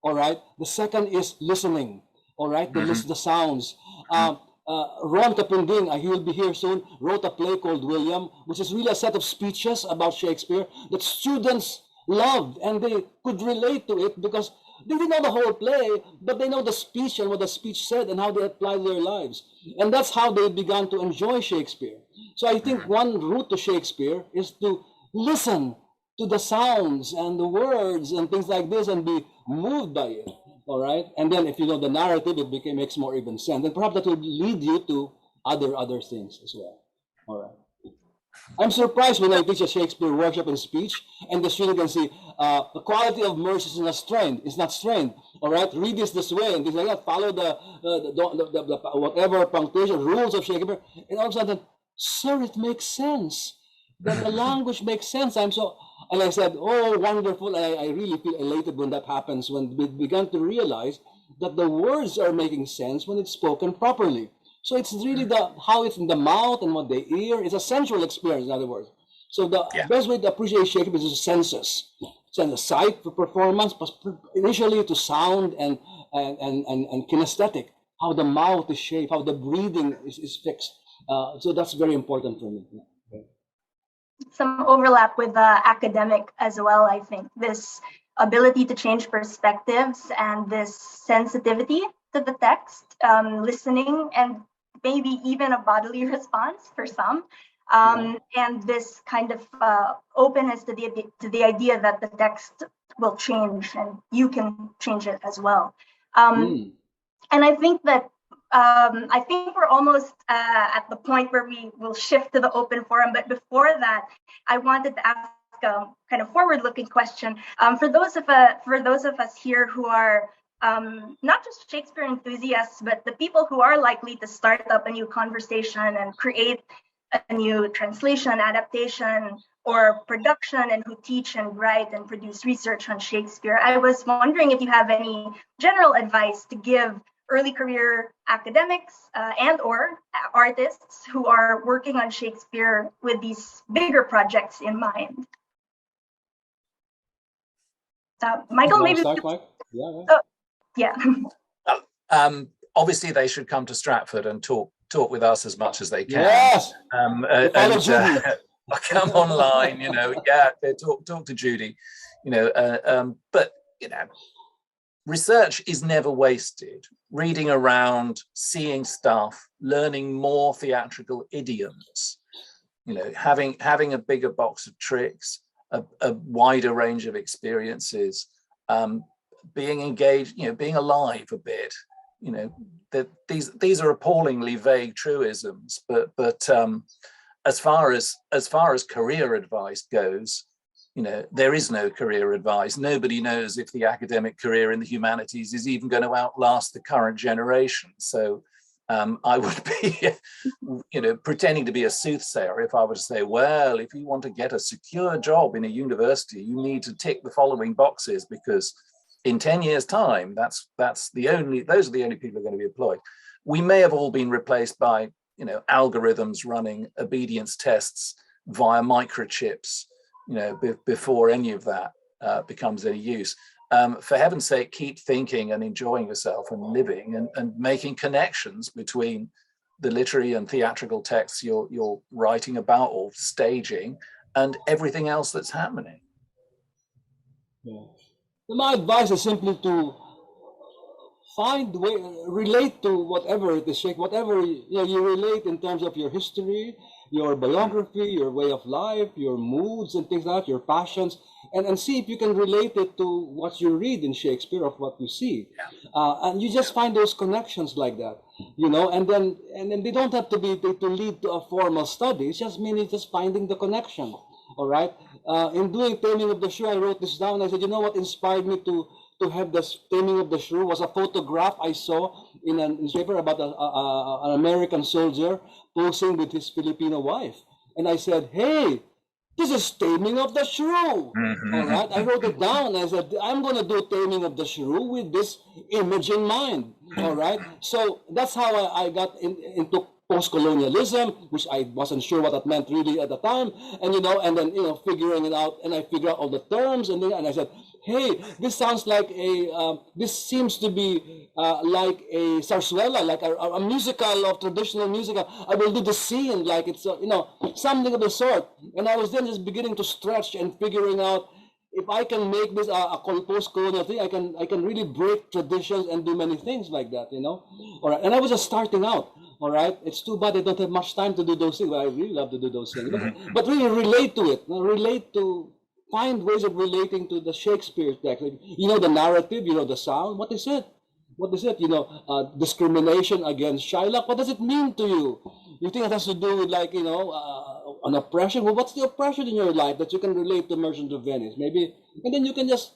all right. The second is listening, all right. The sounds. Ron Kapunding, he will be here soon, wrote a play called William, which is really a set of speeches about Shakespeare that students loved, and they could relate to it because they didn't know the whole play, but they know the speech and what the speech said and how they applied their lives. And that's how they began to enjoy Shakespeare. So I think one route to Shakespeare is to listen to the sounds and the words and things like this and be moved by it. All right? And then if you know the narrative, it makes more even sense. And perhaps that will lead you to other things as well. All right. I'm surprised when I teach a Shakespeare workshop in speech, and the student can see the quality of mercy is not strained. It's not strained. All right, read this way and things like that. Follow the whatever punctuation rules of Shakespeare, and all of a sudden, sir, it makes sense. The language makes sense. And I said, oh, wonderful. I really feel elated when that happens, when we began to realize that the words are making sense when it's spoken properly. So it's really how it's in the mouth and what they hear. It's a sensual experience, in other words. So the best way to appreciate Shakespeare is the senses. So the sight for performance, but initially to sound and kinesthetic, how the mouth is shaped, how the breathing is fixed. So that's very important for me. Some overlap with academic as well, I think. This ability to change perspectives and this sensitivity to the text, listening, and maybe even a bodily response for some. And this kind of openness to the idea that the text will change and you can change it as well. And I think that we're almost at the point where we will shift to the open forum. But before that, I wanted to ask a kind of forward-looking question for those of us here who are not just Shakespeare enthusiasts, but the people who are likely to start up a new conversation and create a new translation, adaptation, or production, and who teach and write and produce research on Shakespeare. I was wondering if you have any general advice to give early career academics and or artists who are working on Shakespeare with these bigger projects in mind. Michael, maybe start, Mike? Yeah. Obviously, they should come to Stratford and talk with us as much as they can. Yes. Come online, talk to Judy, but research is never wasted. Reading around, seeing stuff, learning more theatrical idioms, having a bigger box of tricks, a wider range of experiences, being engaged, being alive a bit. That these are appallingly vague truisms, but as far as career advice goes, there is no career advice. Nobody knows if the academic career in the humanities is even going to outlast the current generation. So I would be, pretending to be a soothsayer if I were to say, well, if you want to get a secure job in a university, you need to tick the following boxes, because in 10 years' time, those are the only people who are going to be employed. We may have all been replaced by, algorithms running obedience tests via microchips, before any of that becomes any use. For heaven's sake, keep thinking and enjoying yourself and living and making connections between the literary and theatrical texts you're writing about or staging and everything else that's happening. Yeah. My advice is simply to find way, relate to whatever it is, whatever you relate in terms of your history, your biography, your way of life, your moods and things like that, your passions, and see if you can relate it to what you read in Shakespeare of what you see. And you just find those connections like that, and then they don't have to be to lead to a formal study. It's just meaning just finding the connection. All right. In doing Taming of the Shrew, I wrote this down. I said, what inspired me to have this Taming of the Shrew was a photograph I saw in a newspaper about an American soldier posing with his Filipino wife. And I said, hey, this is Taming of the Shrew. Mm-hmm. All right. I wrote it down. I said, I'm going to do Taming of the Shrew with this image in mind. All right. So that's how I got into post-colonialism, which I wasn't sure what that meant really at the time, and then figuring it out, and I figured out all the terms, and I said, hey, this sounds like this seems to be like a zarzuela, like a musical of traditional musical. I will do the scene like it's something of the sort, and I was then just beginning to stretch and figuring out if I can make this a post-colonial thing, I can really break traditions and do many things like that, All right, and I was just starting out. All right, it's too bad I don't have much time to do those things, but I really love to do those things. But really relate to it. Find ways of relating to the Shakespeare text. The narrative, the sound. What is it? Discrimination against Shylock. What does it mean to you? You think it has to do with an oppression? Well, what's the oppression in your life that you can relate to Merchant of Venice? Maybe, and then you can just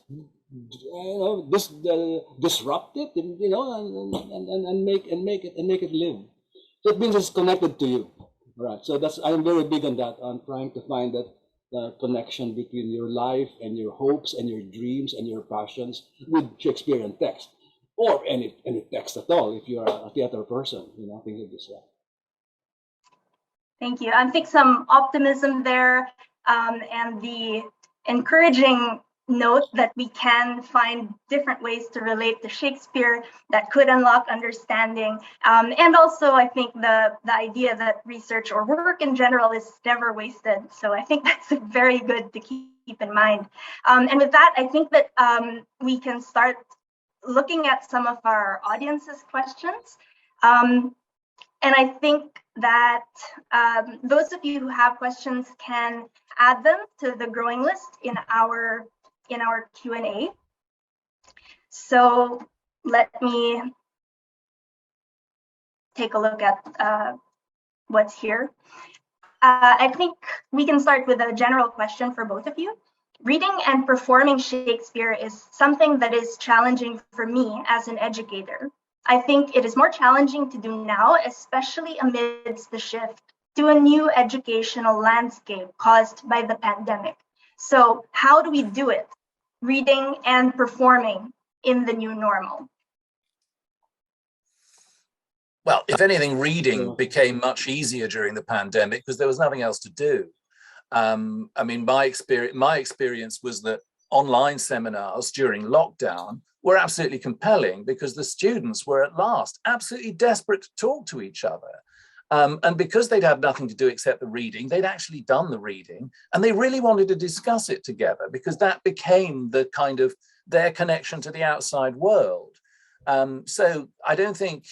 disrupt it, and make it live. So it means it's connected to you, right? So I'm very big on that, on trying to find that connection between your life and your hopes and your dreams and your passions with Shakespearean text, or any text at all, if you're a theater person, things like this. Thank you. I think some optimism there, and the encouraging note that we can find different ways to relate to Shakespeare that could unlock understanding. And also, I think the idea that research or work in general is never wasted. So I think that's very good to keep keep in mind. And with that, I think that we can start looking at some of our audience's questions. And I think that those of you who have questions can add them to the growing list in our Q&A. So let me take a look at what's here. I think we can start with a general question for both of you. Reading and performing Shakespeare is something that is challenging for me as an educator. I think it is more challenging to do now, especially amidst the shift to a new educational landscape caused by the pandemic. So how do we do it? Reading and performing in the new normal. Well, if anything, reading became much easier during the pandemic because there was nothing else to do. I mean, my experience was that online seminars during lockdown were absolutely compelling because the students were at last absolutely desperate to talk to each other. And because they'd had nothing to do except the reading, they'd actually done the reading and they really wanted to discuss it together because that became the kind of their connection to the outside world. So I don't think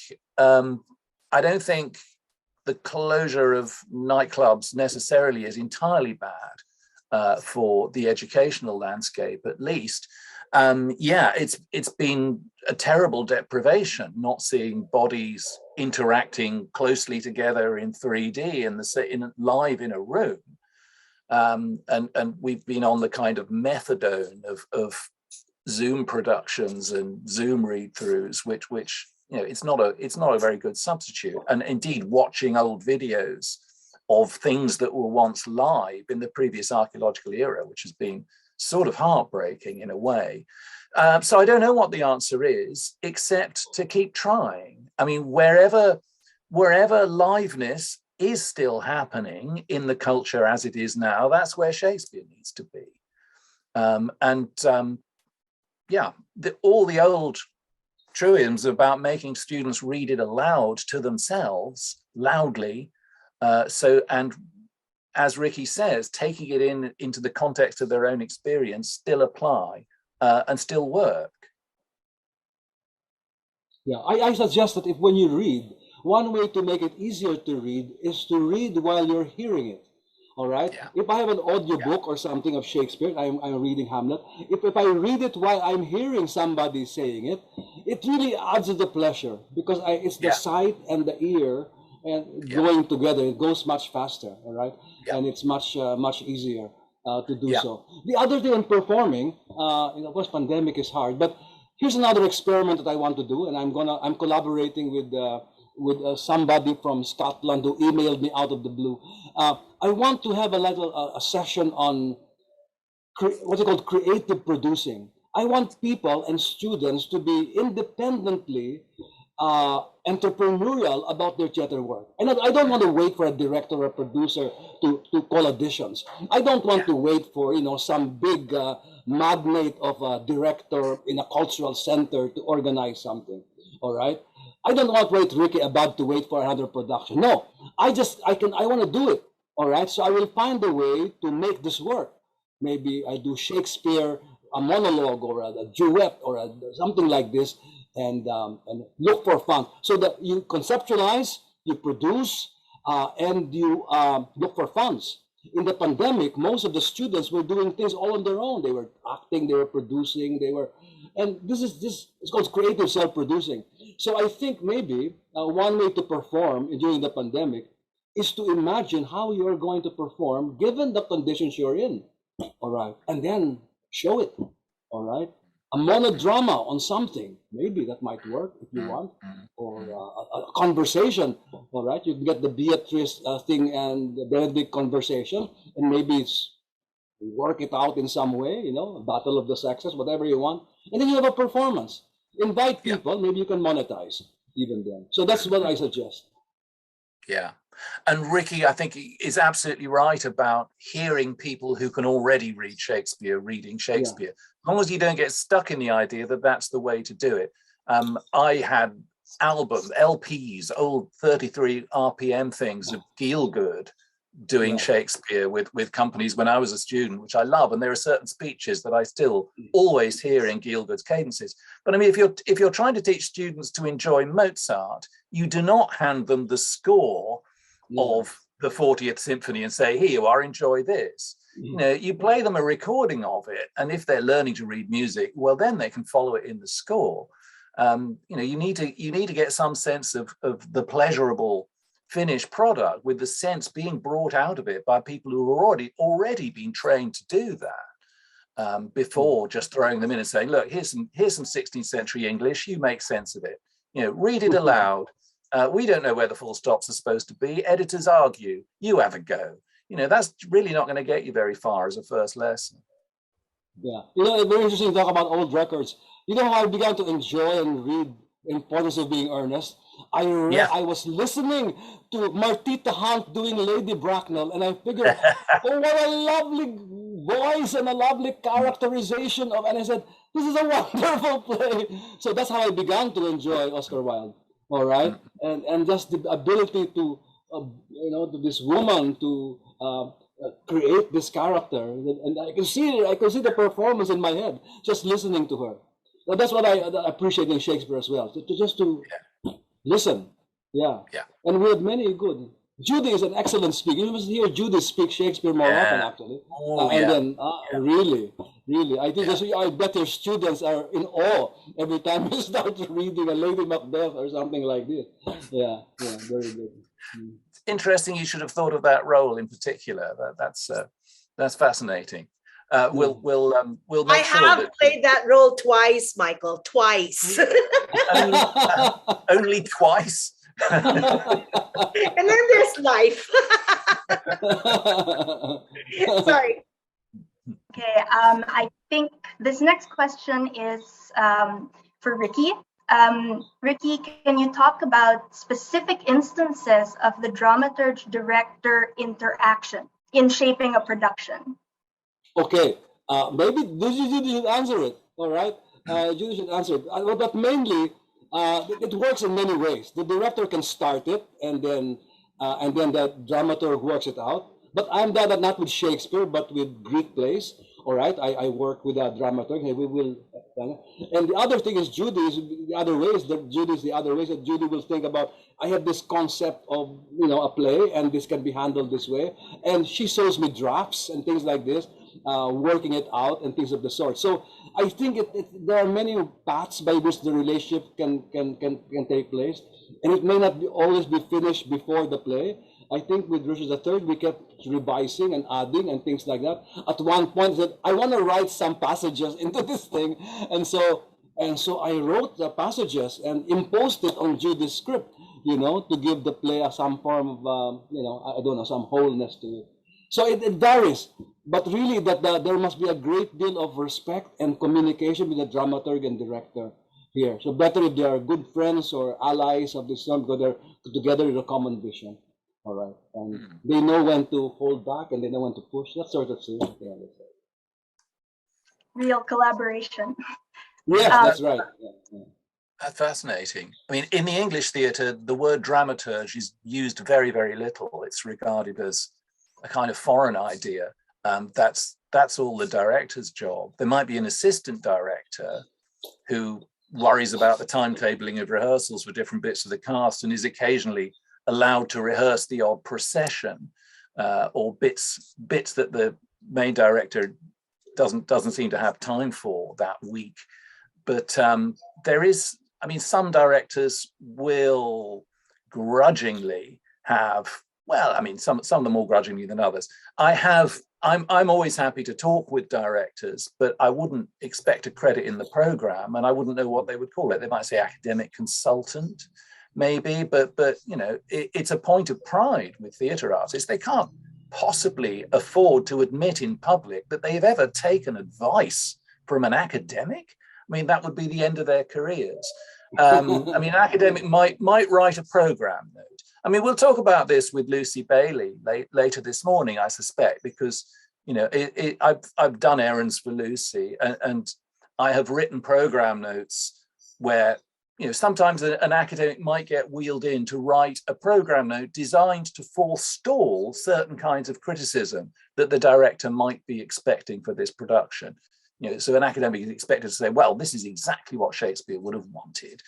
the closure of nightclubs necessarily is entirely bad for the educational landscape, at least. Yeah, it's been a terrible deprivation, not seeing bodies interacting closely together in 3D live in a room. And we've been on the kind of methadone of Zoom productions and Zoom read-throughs, which you know, it's not a very good substitute. And indeed, watching old videos of things that were once live in the previous archaeological era, which has been sort of heartbreaking in a way. So I don't know what the answer is, except to keep trying. I mean, wherever liveness is still happening in the culture as it is now, that's where Shakespeare needs to be. Yeah, all the old truisms about making students read it aloud to themselves loudly. And as Ricky says, taking it into the context of their own experience still apply and still work. Yeah, I suggest that when you read, one way to make it easier to read is to read while you're hearing it. All right. Yeah. If I have an audiobook or something of Shakespeare, I'm reading Hamlet. If I read it while I'm hearing somebody saying it, it really adds to the pleasure because it's the sight and the ear and going together. It goes much faster. All right, and it's much easier to do so. The other thing on performing, of course, pandemic is hard, but here's another experiment that I want to do, and I'm collaborating with somebody from Scotland who emailed me out of the blue. I want to have a session on what's it called, creative producing. I want people and students to be independently entrepreneurial about their theater work. And I don't want to wait for a director or a producer to call auditions. I don't want to wait for some big magnate of a director in a cultural center to organize something. All right. I don't want to wait Ricky Abad to wait for another production. No, I want to do it. All right. So I will find a way to make this work. Maybe I do Shakespeare, a monologue or a duet or something like this, and look for fun. So that you conceptualize, you produce, and you look for funds. In the pandemic, most of the students were doing things all on their own. They were acting, they were producing, and this is called creative self-producing. So I think maybe one way to perform during the pandemic is to imagine how you're going to perform given the conditions you're in. All right, and then show it. All right, a monodrama on something, maybe that might work if you want, or a conversation. All right, you can get the Beatrice thing and the Benedict conversation, and maybe work it out in some way, a battle of the sexes, whatever you want, and then you have a performance. Invite people, maybe you can monetize even then. So that's what I suggest. Yeah. And Ricky, I think, is absolutely right about hearing people who can already read Shakespeare, reading Shakespeare. As long as you don't get stuck in the idea that that's the way to do it. I had albums, LPs, old 33 RPM things of Gielgud doing Shakespeare with companies when I was a student, which I love. And there are certain speeches that I still always hear in Gielgud's cadences. But I mean, if you're trying to teach students to enjoy Mozart, you do not hand them the score of the 40th Symphony and say, here you are, enjoy this. You know, you play them a recording of it. And if they're learning to read music, well, then they can follow it in the score. You know, you need to get some sense of the pleasurable finished product, with the sense being brought out of it by people who are already been trained to do that, before just throwing them in and saying, look, here's some 16th century English, you make sense of it. You know, read it aloud. We don't know where the full stops are supposed to be. Editors argue, you have a go. You know, that's really not going to get you very far as a first lesson. Yeah, you know, it's very interesting to talk about old records. You know how I began to enjoy and read Importance of Being Earnest? I was listening to Martita Hunt doing Lady Bracknell, and I figured, oh, what a lovely voice and a lovely characterization of, and I said, this is a wonderful play. So that's how I began to enjoy Oscar Wilde. All right, and just the ability to, you know, to this woman to create this character, and I can see the performance in my head just listening to her. So that's what I appreciate in Shakespeare as well. To listen, and we have many good. Judy is an excellent speaker. You must hear Judy speak Shakespeare more often, actually. Really, I think I bet your students are in awe every time you start reading a Lady Macbeth or something like this. Yeah, very good. It's interesting you should have thought of that role in particular. That's fascinating. We'll make I sure have played that role twice, Michael, twice. Only twice. And then there's life. Sorry. Okay, I think this next question is for Ricky. Ricky, can you talk about specific instances of the dramaturg-director interaction in shaping a production? Okay, maybe Judy should answer it. All right, Judy should answer it. But mainly, it works in many ways. The director can start it, and then the dramaturg works it out. But I'm that not with Shakespeare, but with Greek plays. All right, I work with a dramaturg. Hey, we will, and the other thing is Judy is the other ways that Judy will think about. I have this concept of, you know, a play, and this can be handled this way, and she shows me drafts and things like this, working it out and things of the sort. So I think there are many paths by which the relationship can take place, and it may not always be finished before the play. I think with Richard III, we kept revising and adding and things like that. At one point, I said, I want to write some passages into this thing. And so I wrote the passages and imposed it on Judy's script, you know, to give the play some form of, you know, I don't know, some wholeness to it. So it varies. But really, there must be a great deal of respect and communication with the dramaturg and director here. So better if they are good friends or allies of this film, because they're together in a common vision. All right, and they know when to hold back and they know when to push. That sort of thing. Yeah, Real collaboration. Yes, that's right. Yeah. That's fascinating. I mean, in the English theatre, the word dramaturge is used very, very little. It's regarded as a kind of foreign idea. That's all the director's job. There might be an assistant director who worries about the timetabling of rehearsals for different bits of the cast and is occasionally allowed to rehearse the odd procession or bits that the main director doesn't seem to have time for that week. But there is, I mean, some directors will grudgingly have, well, I mean, some of them more grudgingly than others. I'm always happy to talk with directors, but I wouldn't expect a credit in the program, and I wouldn't know what they would call it. They might say academic consultant, maybe, but you know, it's a point of pride with theatre artists. They can't possibly afford to admit in public that they've ever taken advice from an academic. I mean, that would be the end of their careers. I mean, an academic might write a program note. I mean, we'll talk about this with Lucy Bailey later this morning, I suspect, because, you know, I've done errands for Lucy, and I have written program notes where sometimes an academic might get wheeled in to write a program note designed to forestall certain kinds of criticism that the director might be expecting for this production. So an academic is expected to say, well, this is exactly what Shakespeare would have wanted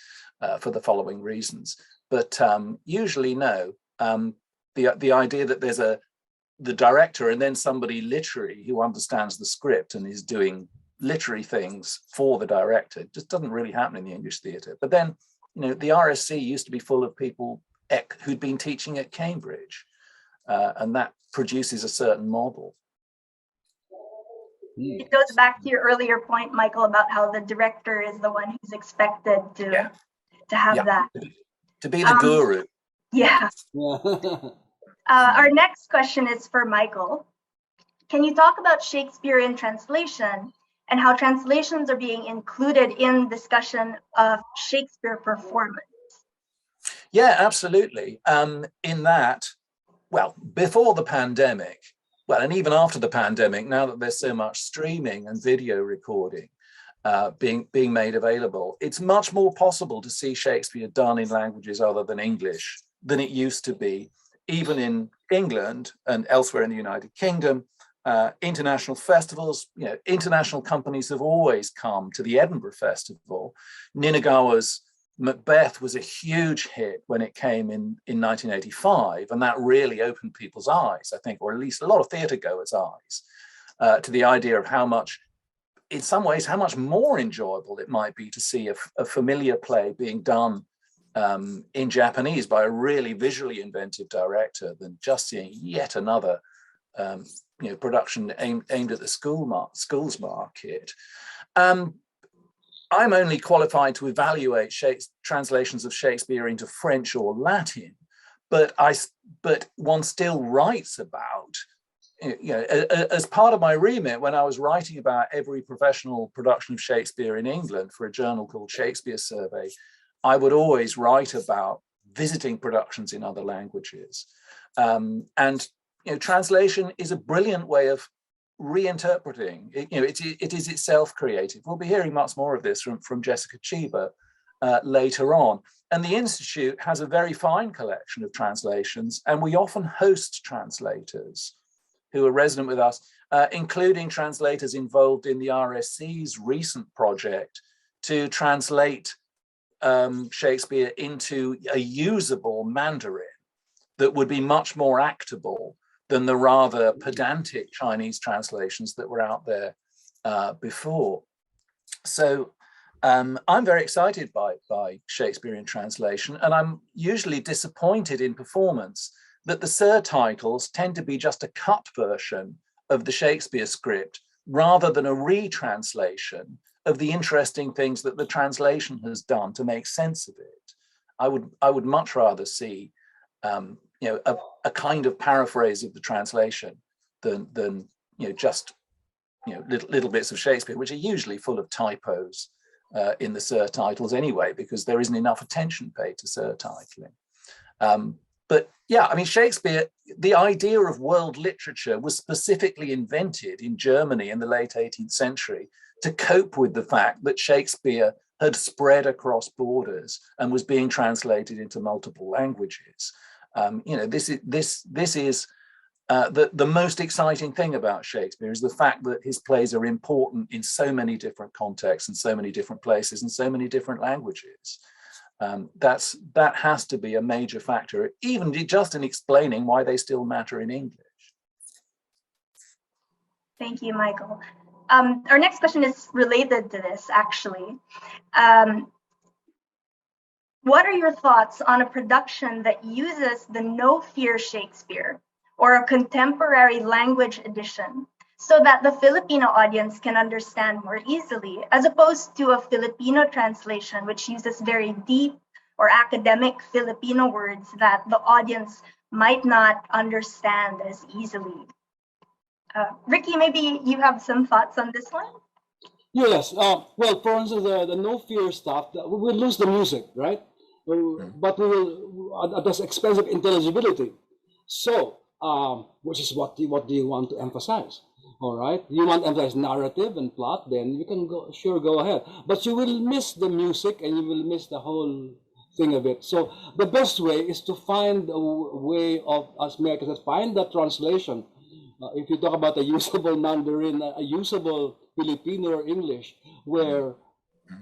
for the following reasons. But usually no. The idea that there's the director and then somebody literary who understands the script and is doing literary things for the director just doesn't really happen in the English theatre. But then, the RSC used to be full of people who'd been teaching at Cambridge, and that produces a certain model. It goes back to your earlier point, Michael, about how the director is the one who's expected to have that. To be the guru. Yeah. Our next question is for Michael. Can you talk about Shakespearean translation and how translations are being included in discussion of Shakespeare performance? Yeah, absolutely. In that, before the pandemic, and even after the pandemic, now that there's so much streaming and video recording being made available, it's much more possible to see Shakespeare done in languages other than English than it used to be, even in England and elsewhere in the United Kingdom. International festivals, international companies have always come to the Edinburgh Festival. Ninagawa's Macbeth was a huge hit when it came in 1985, and that really opened people's eyes, I think, or at least a lot of theatre goers' eyes, to the idea of how much, in some ways, how much more enjoyable it might be to see a familiar play being done in Japanese by a really visually inventive director than just seeing yet another production aimed at the schools market. I'm only qualified to evaluate translations of Shakespeare into French or Latin, but one still writes about, as part of my remit, when I was writing about every professional production of Shakespeare in England for a journal called Shakespeare Survey, I would always write about visiting productions in other languages. And translation is a brilliant way of reinterpreting. It is itself creative. We'll be hearing much more of this from Jessica Cheever later on. And the Institute has a very fine collection of translations, and we often host translators who are resident with us, including translators involved in the RSC's recent project to translate Shakespeare into a usable Mandarin that would be much more actable than the rather pedantic Chinese translations that were out there before. So I'm very excited by Shakespearean translation, and I'm usually disappointed in performance that the surtitles tend to be just a cut version of the Shakespeare script rather than a retranslation of the interesting things that the translation has done to make sense of it. I would much rather see a kind of paraphrase of the translation than just little bits of Shakespeare, which are usually full of typos in the surtitles anyway, because there isn't enough attention paid to surtitling. But yeah, I mean, Shakespeare, the idea of world literature was specifically invented in Germany in the late 18th century to cope with the fact that Shakespeare had spread across borders and was being translated into multiple languages. This is the most exciting thing about Shakespeare is the fact that his plays are important in so many different contexts and so many different places and so many different languages. That has to be a major factor, even just in explaining why they still matter in English. Thank you, Michael. Our next question is related to this, actually. What are your thoughts on a production that uses the No Fear Shakespeare or a contemporary language edition so that the Filipino audience can understand more easily, as opposed to a Filipino translation which uses very deep or academic Filipino words that the audience might not understand as easily? Ricky, maybe you have some thoughts on this one? Yes. Well, for instance, the No Fear stuff, we will lose the music, right? But we will, at the expense of intelligibility. So, which is what do you want to emphasize? All right, you want to emphasize narrative and plot, then you can go ahead. But you will miss the music and you will miss the whole thing of it. So the best way is to find a way of, as America says, find the translation. If you talk about a usable Mandarin, a usable Filipino or English, where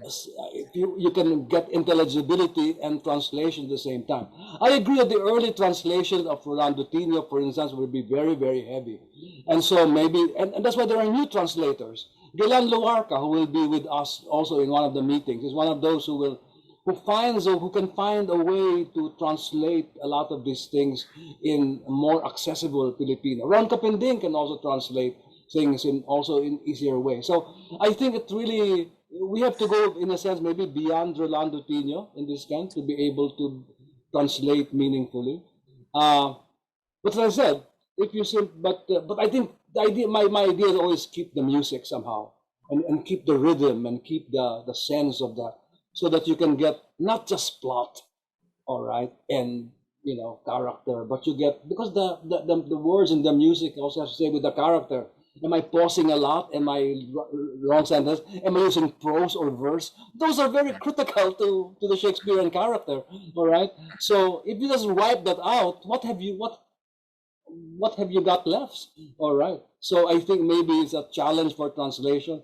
if you can get intelligibility and translation at the same time. I agree that the early translations of Rolando Tino, for instance, will be very, very heavy. And so maybe, and that's why there are new translators. Gelan Luarca, who will be with us also in one of the meetings, is one of those who can find a way to translate a lot of these things in more accessible Filipino. Ron Capending can also translate things in easier way. So I think it really, we have to go, in a sense, maybe beyond Rolando Tino in this sense to be able to translate meaningfully. But as I said, if you say, but I think the idea, my idea is always keep the music somehow and keep the rhythm and keep the sense of that, so that you can get not just plot, all right, and character, but you get, because the words in the music also have to say with the character. Am I pausing a lot? Am I wrong sentence? Am I using prose or verse? Those are very critical to the Shakespearean character. All right. So if you just wipe that out, what have you got left? All right. So I think maybe it's a challenge for translation.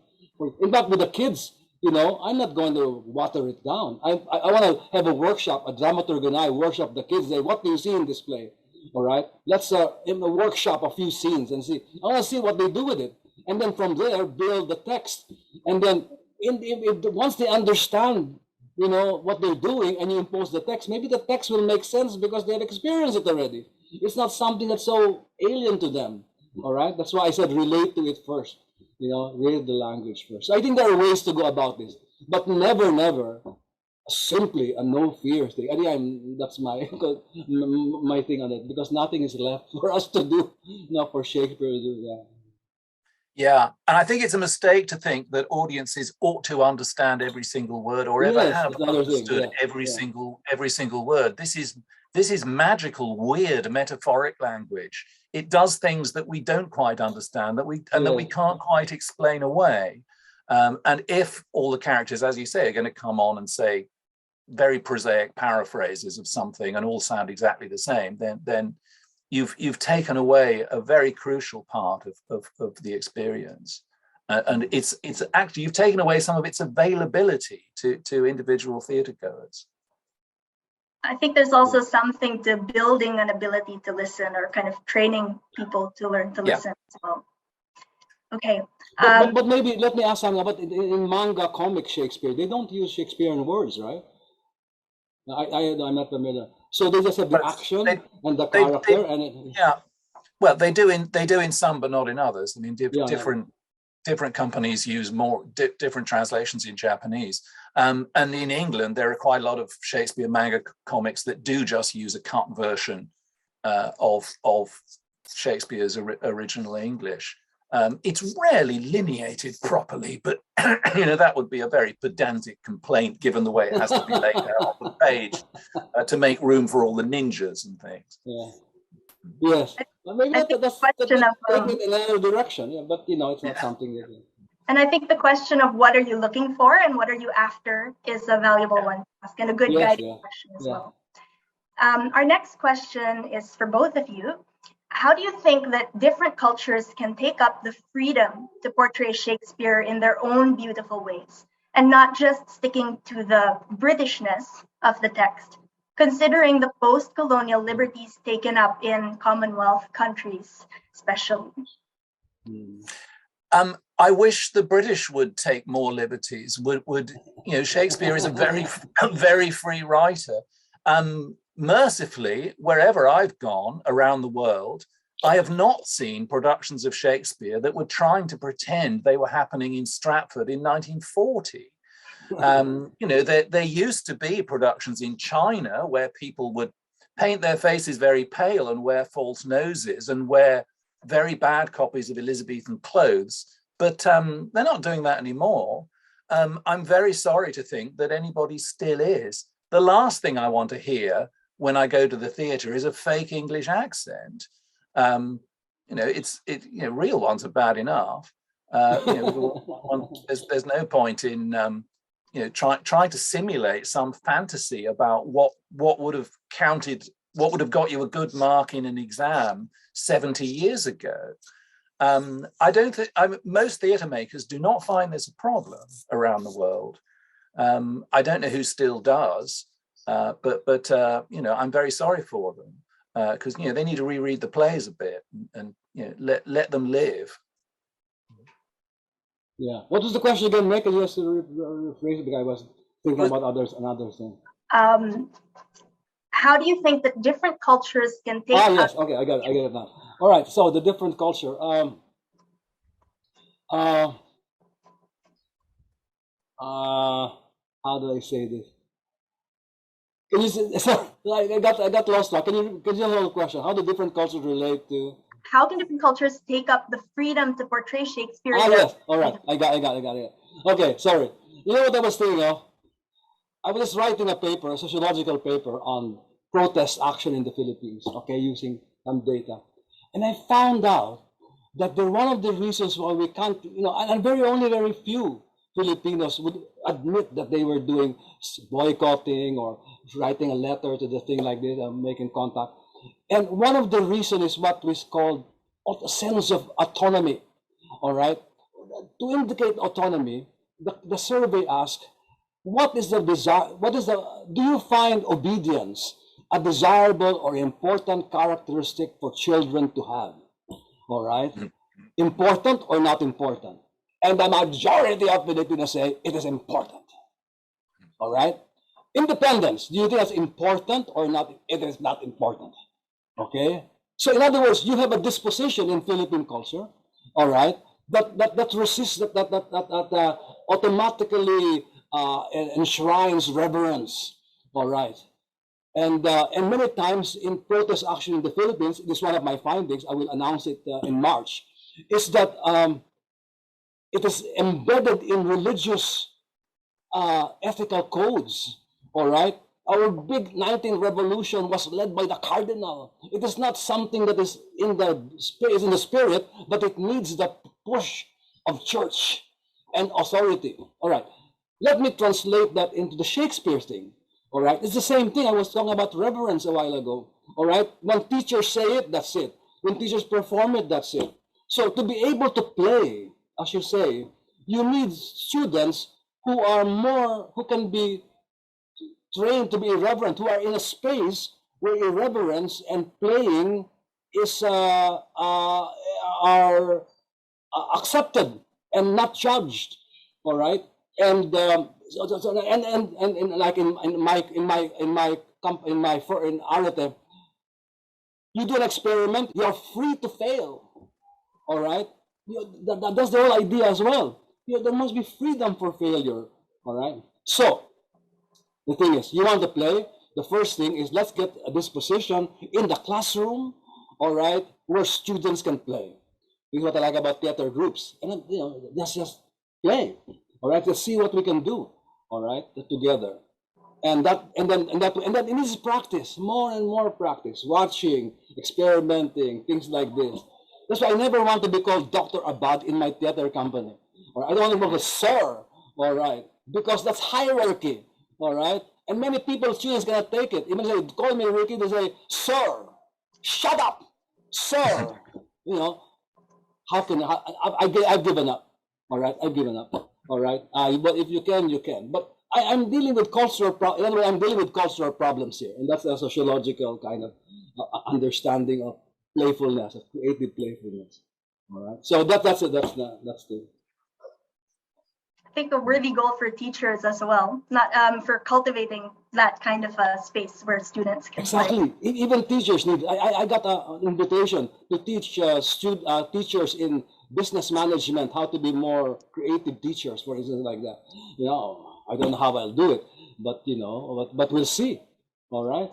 In fact, with the kids, I'm not going to water it down. I want to have a workshop, a dramaturg and I workshop the kids. Say, what do you see in this play? All right, let's in the workshop a few scenes and see. I want to see what they do with it, and then from there build the text. And then once they understand, what they're doing, and you impose the text, maybe the text will make sense because they have experienced it already. It's not something that's so alien to them. All right, that's why I said relate to it first. Read the language first. So I think there are ways to go about this, but never simply a no fear thing. I think that's my thing on it, because nothing is left for us to do, not for Shakespeare to do. Yeah, and I think it's a mistake to think that audiences ought to understand every single word or ever have understood every single word. This is magical, weird, metaphoric language. It does things that we don't quite understand, that we can't quite explain away. And if all the characters, as you say, are going to come on and say very prosaic paraphrases of something and all sound exactly the same, then you've taken away a very crucial part of the experience. And it's actually, you've taken away some of its availability to individual theatre goers. I think there's also something to building an ability to listen, or kind of training people to learn to listen as well. Okay. But maybe let me ask something about in manga comic Shakespeare. They don't use Shakespearean words, right? I'm not familiar. So they just have the action and the character, Well, they do in some, but not in others. I mean, different companies use more different translations in Japanese. And in England, there are quite a lot of Shakespeare manga comics that do just use a cut version of Shakespeare's original English. It's rarely lineated properly, but that would be a very pedantic complaint, given the way it has to be laid out on the page to make room for all the ninjas and things. Yeah. Yes. Maybe that's taking it in another direction. But it's not something that. And I think the question of what are you looking for and what are you after is a valuable one to ask, and a good guiding question as well. Our next question is for both of you. How do you think that different cultures can take up the freedom to portray Shakespeare in their own beautiful ways, and not just sticking to the Britishness of the text, considering the post-colonial liberties taken up in Commonwealth countries, especially? I wish the British would take more liberties. Shakespeare is a very free writer. Mercifully, wherever I've gone around the world, I have not seen productions of Shakespeare that were trying to pretend they were happening in Stratford in 1940. There used to be productions in China where people would paint their faces very pale and wear false noses and wear very bad copies of Elizabethan clothes, but they're not doing that anymore. I'm very sorry to think that anybody still is. The last thing I want to hear when I go to the theatre is a fake English accent. real ones are bad enough. There's no point in trying to simulate some fantasy about what would have got you a good mark in an exam 70 years ago. I don't think most theatre makers do not find this a problem around the world. I don't know who still does, but I'm very sorry for them because they need to reread the plays a bit and let them live. Yeah. What was the question again, Mike? You have to rephrase it because I was thinking about another thing. How do you think that different cultures can take? Yes. Okay, I get it now. All right. So the different culture. How do I say this? Can you sorry, I got lost now. Can you hold the question? How do different cultures relate to? How can different cultures take up the freedom to portray Shakespeare? Yes. All right. I got it. Okay. Sorry. You know what I was thinking of? I was writing a sociological paper on protest action in the Philippines. Okay, using some data, and I found out that one of the reasons why we can't, and very few Filipinos would admit that they were doing boycotting or writing a letter to the thing like this, making contact. And one of the reasons is what was called a sense of autonomy. All right. To indicate autonomy, the survey asked, what is the desire? Do you find obedience a desirable or important characteristic for children to have? All right. Important or not important? And the majority of Filipinos say it is important. All right. Independence, do you think that's important or not? It is not important. Okay. So in other words, you have a disposition in Philippine culture, all right, that resists, that automatically enshrines reverence, all right. And many times in protest action in the Philippines, this is one of my findings, I will announce it in March, is that it is embedded in religious ethical codes, all right? Our big 19th revolution was led by the cardinal. It is not something that is in the spirit, but it needs the push of church and authority. All right, let me translate that into the Shakespeare thing. All right, it's the same thing. I was talking about reverence a while ago. All right, when teachers say it, that's it. When teachers perform it, that's it. So to be able to play, as you say, you need students who can be trained to be irreverent, who are in a space where irreverence and playing is are accepted and not judged. All right, and like in Areté, you do an experiment, you are free to fail. All right, that's the whole idea as well. There must be freedom for failure. All right, so the thing is, you want to play. The first thing is, let's get a disposition in the classroom, all right, where students can play. This is what I like about theater groups. And let's just play. All right, let's see what we can do. All right, together. And then it needs practice, more and more practice, watching, experimenting, things like this. That's why I never want to be called Dr. Abad in my theater company. Or I don't want to be called Sir, all right, because that's hierarchy. All right, and many people, students cannot take it. Even if they call me Ricky, they say, "Sir, shut up, sir." How can I've given up? All right, I've given up. All right, but if you can, you can. But I'm dealing with cultural in other words, I'm dealing with cultural problems here, and that's a sociological kind of understanding of playfulness, of creative playfulness. All right, so that's it. That's the. I think a worthy goal for teachers as well, not for cultivating that kind of a space where students can exactly play. Even teachers need. I got an invitation to teach teachers in business management how to be more creative teachers, for instance, like that. I don't know how I'll do it, but but we'll see. All right,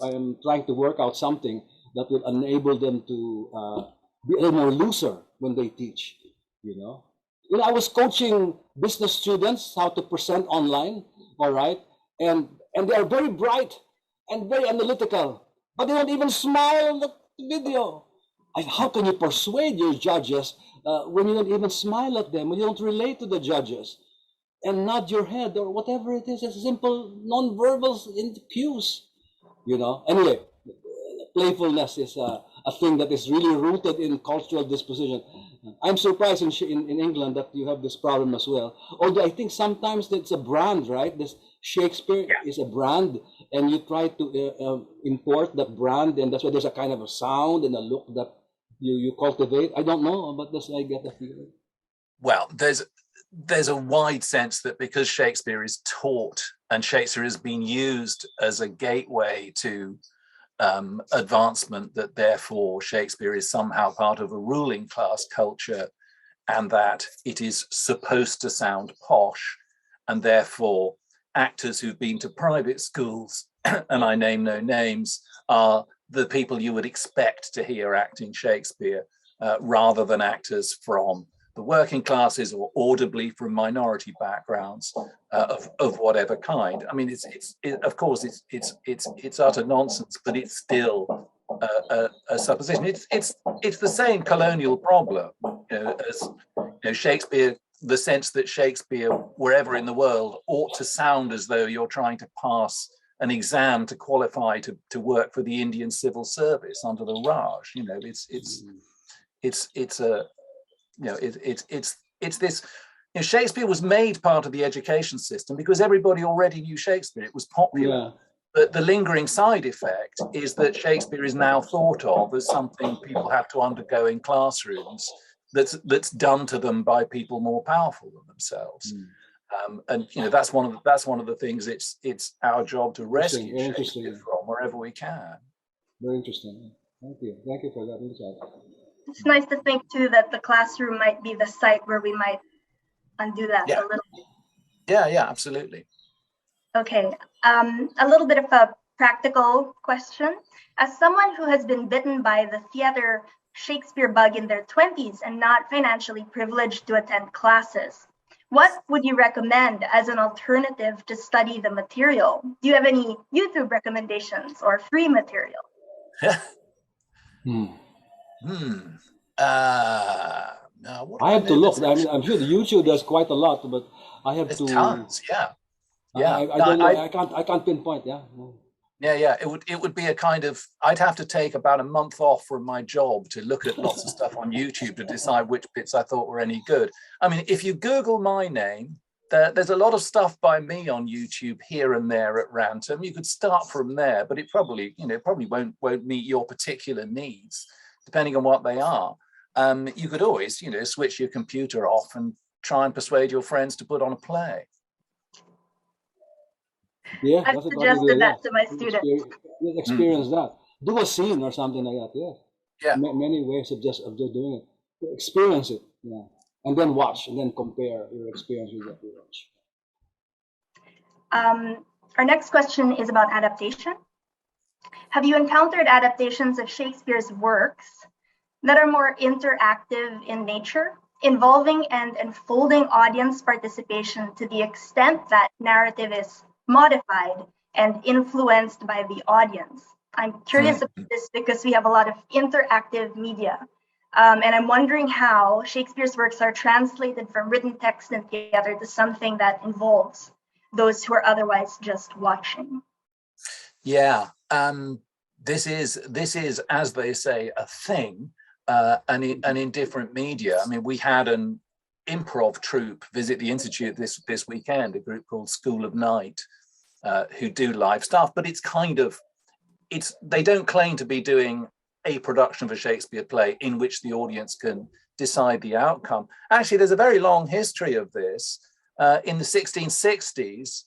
I am trying to work out something that will enable them to be a little more looser when they teach. I was coaching business students how to present online, all right? And they are very bright and very analytical, but they don't even smile on the video. How can you persuade your judges when you don't even smile at them, when you don't relate to the judges and nod your head or whatever it is, as simple non-verbal cues, you know? Anyway, playfulness is a thing that is really rooted in cultural disposition. I'm surprised in England that you have this problem as well. Although I think sometimes it's a brand, right? This Shakespeare is a brand, and you try to import that brand, and that's why there's a kind of a sound and a look that you cultivate. I don't know, but that's I get a feeling. Well, there's a wide sense that because Shakespeare is taught and Shakespeare has been used as a gateway to advancement, that therefore Shakespeare is somehow part of a ruling class culture, and that it is supposed to sound posh, and therefore actors who've been to private schools, and I name no names, are the people you would expect to hear acting Shakespeare, rather than actors from the working classes or audibly from minority backgrounds of whatever kind. I mean, of course it's utter nonsense, but it's still a supposition. It's the same colonial problem, as Shakespeare. The sense that Shakespeare, wherever in the world, ought to sound as though you're trying to pass an exam to qualify to work for the Indian civil service under the Raj. It's this. Shakespeare was made part of the education system because everybody already knew Shakespeare. It was popular. Yeah. But the lingering side effect is that Shakespeare is now thought of as something people have to undergo in classrooms that's done to them by people more powerful than themselves. And that's one of the things it's our job to rescue Shakespeare from wherever we can. Very interesting. Thank you for that insight. It's nice to think too that the classroom might be the site where we might undo that a little bit. Yeah, absolutely. Okay, a little bit of a practical question. As someone who has been bitten by the theater Shakespeare bug in their 20s and not financially privileged to attend classes, what would you recommend as an alternative to study the material? Do you have any YouTube recommendations or free material? No, I have to look. I'm sure the YouTube does quite a lot, but I have to. Tons, yeah. I don't know. I can't pinpoint. Yeah. Yeah. It would be a kind of. I'd have to take about a month off from my job to look at lots of stuff on YouTube to decide which bits I thought were any good. I mean, if you Google my name, there's a lot of stuff by me on YouTube here and there at random. You could start from there, but it probably won't meet your particular needs, depending on what they are. You could always, switch your computer off and try and persuade your friends to put on a play. Yeah, I've suggested that to my students. Experience that. Do a scene or something like that. Yeah. Many ways of just doing it. Experience it. Yeah. And then watch, and then compare your experience with what you watch. Our next question is about adaptation. Have you encountered adaptations of Shakespeare's works that are more interactive in nature, involving and enfolding audience participation to the extent that narrative is modified and influenced by the audience? I'm curious about this because we have a lot of interactive media. And I'm wondering how Shakespeare's works are translated from written text and theater to something that involves those who are otherwise just watching. Yeah, this is, as they say, a thing, and in different media. I mean, we had an improv troupe visit the Institute this weekend, a group called School of Night, who do live stuff, but they don't claim to be doing a production of a Shakespeare play in which the audience can decide the outcome. Actually, there's a very long history of this. In the 1660s,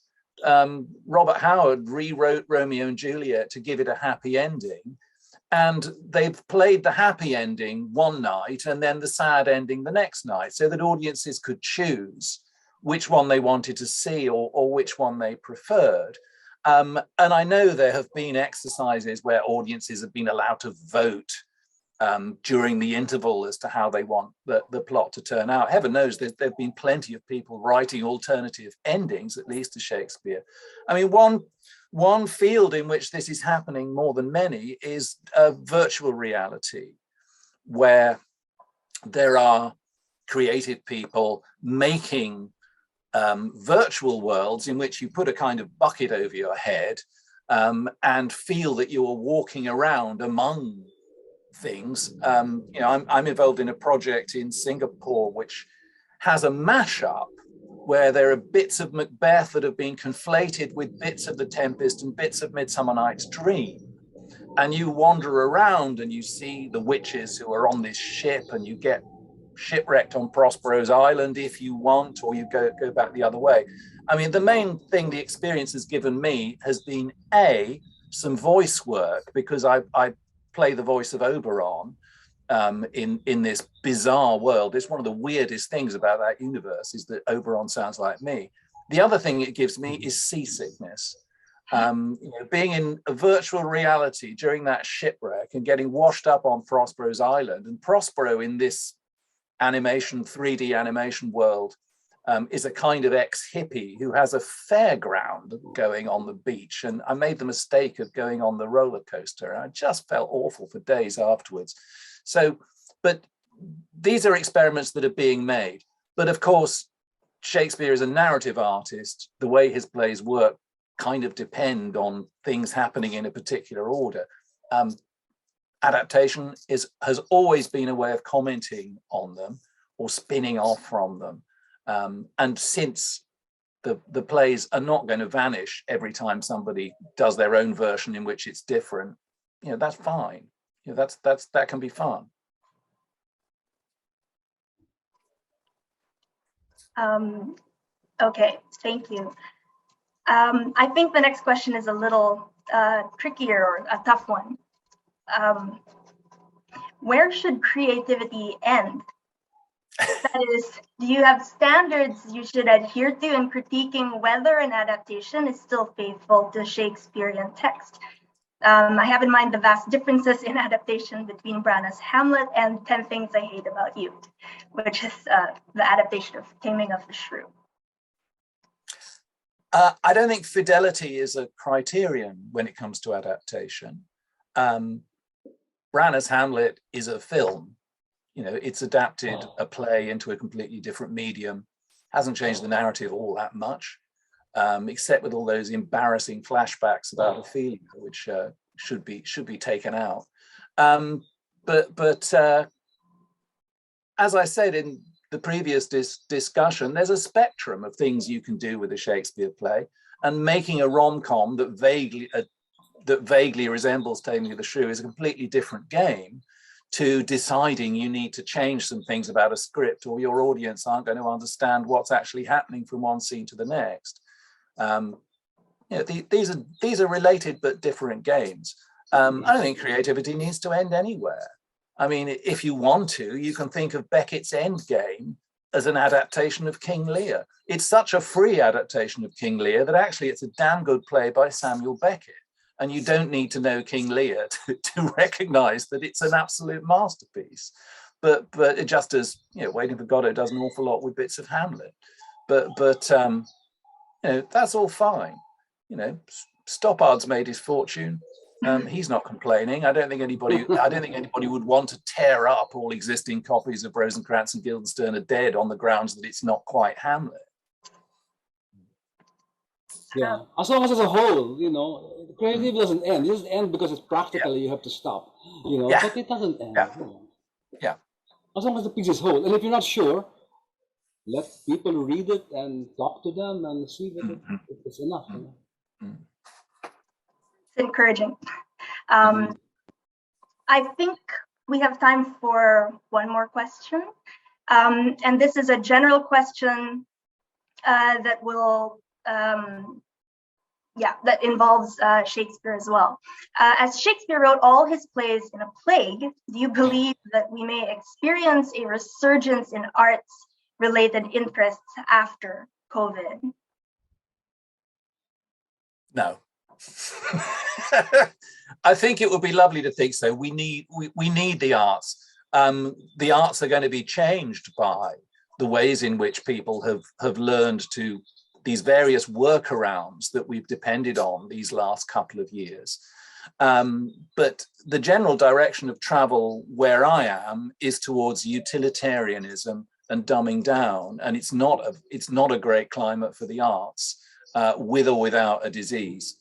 Robert Howard rewrote Romeo and Juliet to give it a happy ending. And they've played the happy ending one night and then the sad ending the next night, so that audiences could choose which one they wanted to see or which one they preferred. And I know there have been exercises where audiences have been allowed to vote during the interval as to how they want the plot to turn out. Heaven knows there have been plenty of people writing alternative endings, at least to Shakespeare. I mean, one field in which this is happening more than many is virtual reality, where there are creative people making virtual worlds in which you put a kind of bucket over your head and feel that you are walking around among things. You know, I'm involved in a project in Singapore which has a mashup where there are bits of Macbeth that have been conflated with bits of The Tempest and bits of Midsummer Night's Dream. And you wander around and you see the witches who are on this ship, and you get shipwrecked on Prospero's Island if you want, or you go back the other way. I mean, the main thing the experience has given me has been some voice work, because I play the voice of Oberon in this bizarre world. It's one of the weirdest things about that universe is that Oberon sounds like me. The other thing it gives me is seasickness. You know, being in a virtual reality during that shipwreck and getting washed up on Prospero's Island, and Prospero in this 3D animation world is a kind of ex-hippie who has a fairground going on the beach, and I made the mistake of going on the roller coaster, and I just felt awful for days afterwards. So, but these are experiments that are being made. But of course, Shakespeare is a narrative artist. The way his plays work kind of depend on things happening in a particular order. Adaptation has always been a way of commenting on them or spinning off from them. And since the plays are not going to vanish every time somebody does their own version in which it's different, you know, that's fine. You know, that can be fun. Okay, thank you. I think the next question is a little trickier or a tough one. Where should creativity end? That is, do you have standards you should adhere to in critiquing whether an adaptation is still faithful to Shakespearean text? I have in mind the vast differences in adaptation between Branagh's Hamlet and 10 Things I Hate About You, which is the adaptation of Taming of the Shrew. I don't think fidelity is a criterion when it comes to adaptation. Branagh's Hamlet is a film. You know, it's adapted a play into a completely different medium, hasn't changed the narrative all that much, except with all those embarrassing flashbacks about Ophelia, which should be taken out. But as I said in the previous discussion, there's a spectrum of things you can do with a Shakespeare play, and making a rom-com that vaguely resembles Taming of the Shrew is a completely different game to deciding you need to change some things about a script, or your audience aren't going to understand what's actually happening from one scene to the next. You know, these are related but different games. I don't think creativity needs to end anywhere. I mean, if you want to, you can think of Beckett's Endgame as an adaptation of King Lear. It's such a free adaptation of King Lear that actually it's a damn good play by Samuel Beckett. And you don't need to know King Lear to recognize that it's an absolute masterpiece. But it just as, you know, Waiting for Godot does an awful lot with bits of Hamlet. But you know, that's all fine. You know, Stoppard's made his fortune. He's not complaining. I don't think anybody would want to tear up all existing copies of Rosencrantz and Guildenstern Are Dead on the grounds that it's not quite Hamlet. Yeah, as long as it's a whole, you know, creativity doesn't end. It doesn't end because it's practically you have to stop, you know, but it doesn't end. Yeah. You know. Yeah. As long as the piece is whole. And if you're not sure, let people read it and talk to them and see that it's enough. You know? It's encouraging. I think we have time for one more question. And this is a general question that will that involves Shakespeare as well. As Shakespeare wrote all his plays in a plague, do you believe that we may experience a resurgence in arts-related interests after COVID? No. I think it would be lovely to think so. We need the arts. The arts are going to be changed by the ways in which people have learned to these various workarounds that we've depended on these last couple of years. But the general direction of travel where I am is towards utilitarianism and dumbing down, and it's not a great climate for the arts, with or without a disease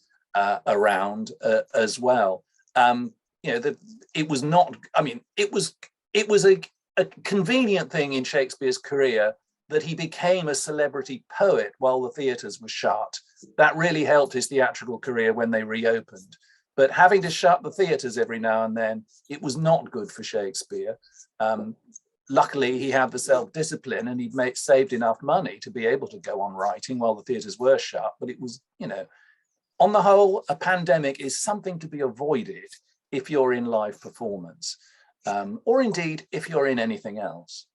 around as well. It was not. I mean, it was a convenient thing in Shakespeare's career that he became a celebrity poet while the theatres were shut. That really helped his theatrical career when they reopened. But having to shut the theatres every now and then, it was not good for Shakespeare. Luckily, he had the self-discipline and he'd saved enough money to be able to go on writing while the theatres were shut. But it was, on the whole, a pandemic is something to be avoided if you're in live performance, or indeed if you're in anything else.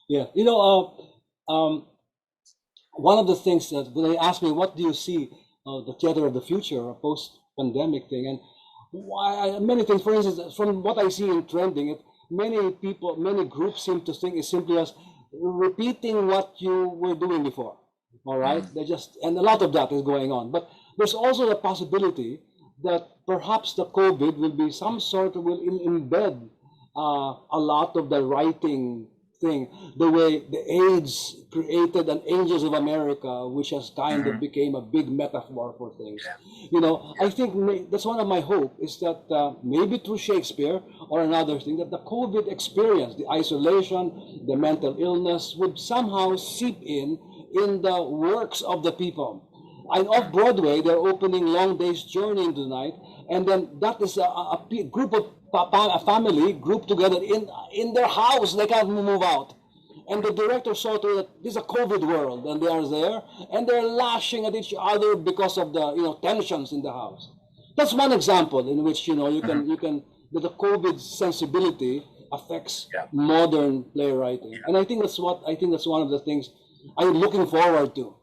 Yeah, one of the things that when they ask me, what do you see the theater of the future, a post-pandemic thing, and why many things, for instance, from what I see in trending, many groups seem to think it's simply as repeating what you were doing before. All right, and a lot of that is going on. But there's also the possibility that perhaps the COVID will be some sort of, will embed a lot of the writing thing, the way the AIDS created an Angels of America, which has kind of became a big metaphor for things. I think that's one of my hope is that maybe through Shakespeare or another thing, that the COVID experience, the isolation, the mental illness would somehow seep in the works of the people. And off Broadway, they're opening Long Day's Journey into the Night, and then that is a group of a family grouped together in their house. They can't move out, and the director saw to it that this is a COVID world, and they are there, and they're lashing at each other because of the tensions in the house. That's one example in which you can the COVID sensibility affects modern playwriting, and I think that's one of the things I'm looking forward to.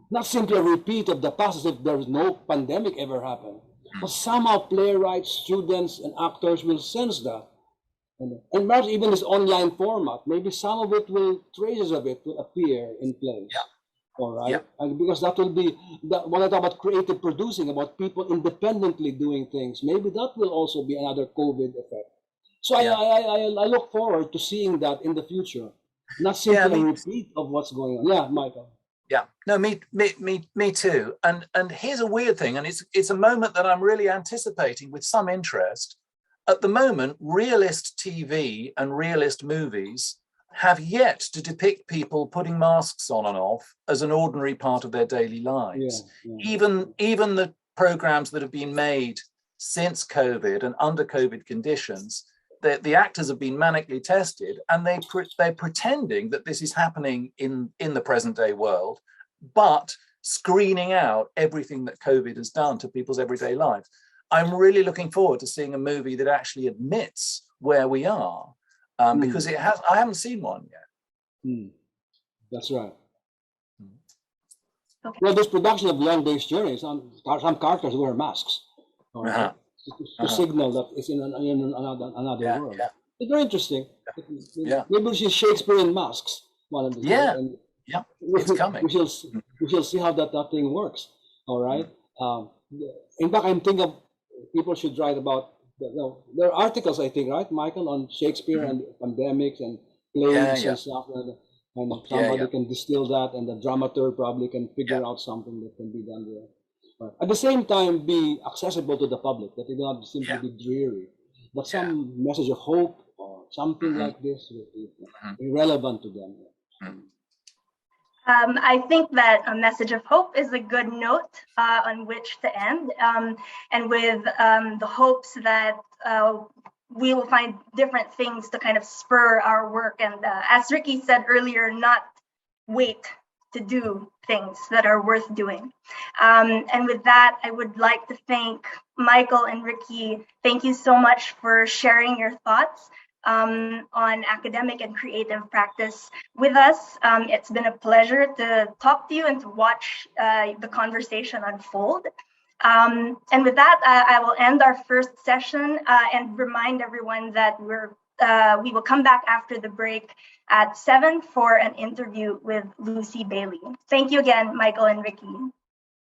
Not simply a repeat of the past as if there was no pandemic ever happened, but somehow playwrights, students, and actors will sense that. And perhaps even this online format, maybe some of it traces of it will appear in plays. All right? Yeah. And because that will be, when I talk about creative producing, about people independently doing things, maybe that will also be another COVID effect. So I look forward to seeing that in the future, not simply a repeat of what's going on. Yeah, Michael. Yeah, no, me too. And here's a weird thing, and it's a moment that I'm really anticipating with some interest. At the moment, realist TV and realist movies have yet to depict people putting masks on and off as an ordinary part of their daily lives. Even the programs that have been made since COVID and under COVID conditions, the actors have been manically tested, and they're pretending that this is happening in the present day world, but screening out everything that COVID has done to people's everyday lives. I'm really looking forward to seeing a movie that actually admits where we are, because I haven't seen one yet. That's right. Well, this production of Long Day's Journey, some characters wear masks. Right? To signal that it's in another world. It's very interesting. Maybe we see Shakespearean masks. It's coming. We shall see how that thing works. All right. In fact, I'm thinking of people should write about. There are articles, I think, right, Michael, on Shakespeare and pandemics and plays and stuff, and somebody can distill that, and the dramaturg probably can figure out something that can be done there. Right. At the same time, be accessible to the public, that it will not simply be dreary, but some message of hope or something like this will be relevant to them. I think that a message of hope is a good note on which to end, and with the hopes that we will find different things to kind of spur our work, and as Ricky said earlier, not wait to do things that are worth doing. And with that, I would like to thank Michael and Ricky. Thank you so much for sharing your thoughts on academic and creative practice with us. It's been a pleasure to talk to you and to watch the conversation unfold. And with that, I will end our first session and remind everyone that we will come back after the break at 7 for an interview with Lucy Bailey. Thank you again, Michael and Ricky.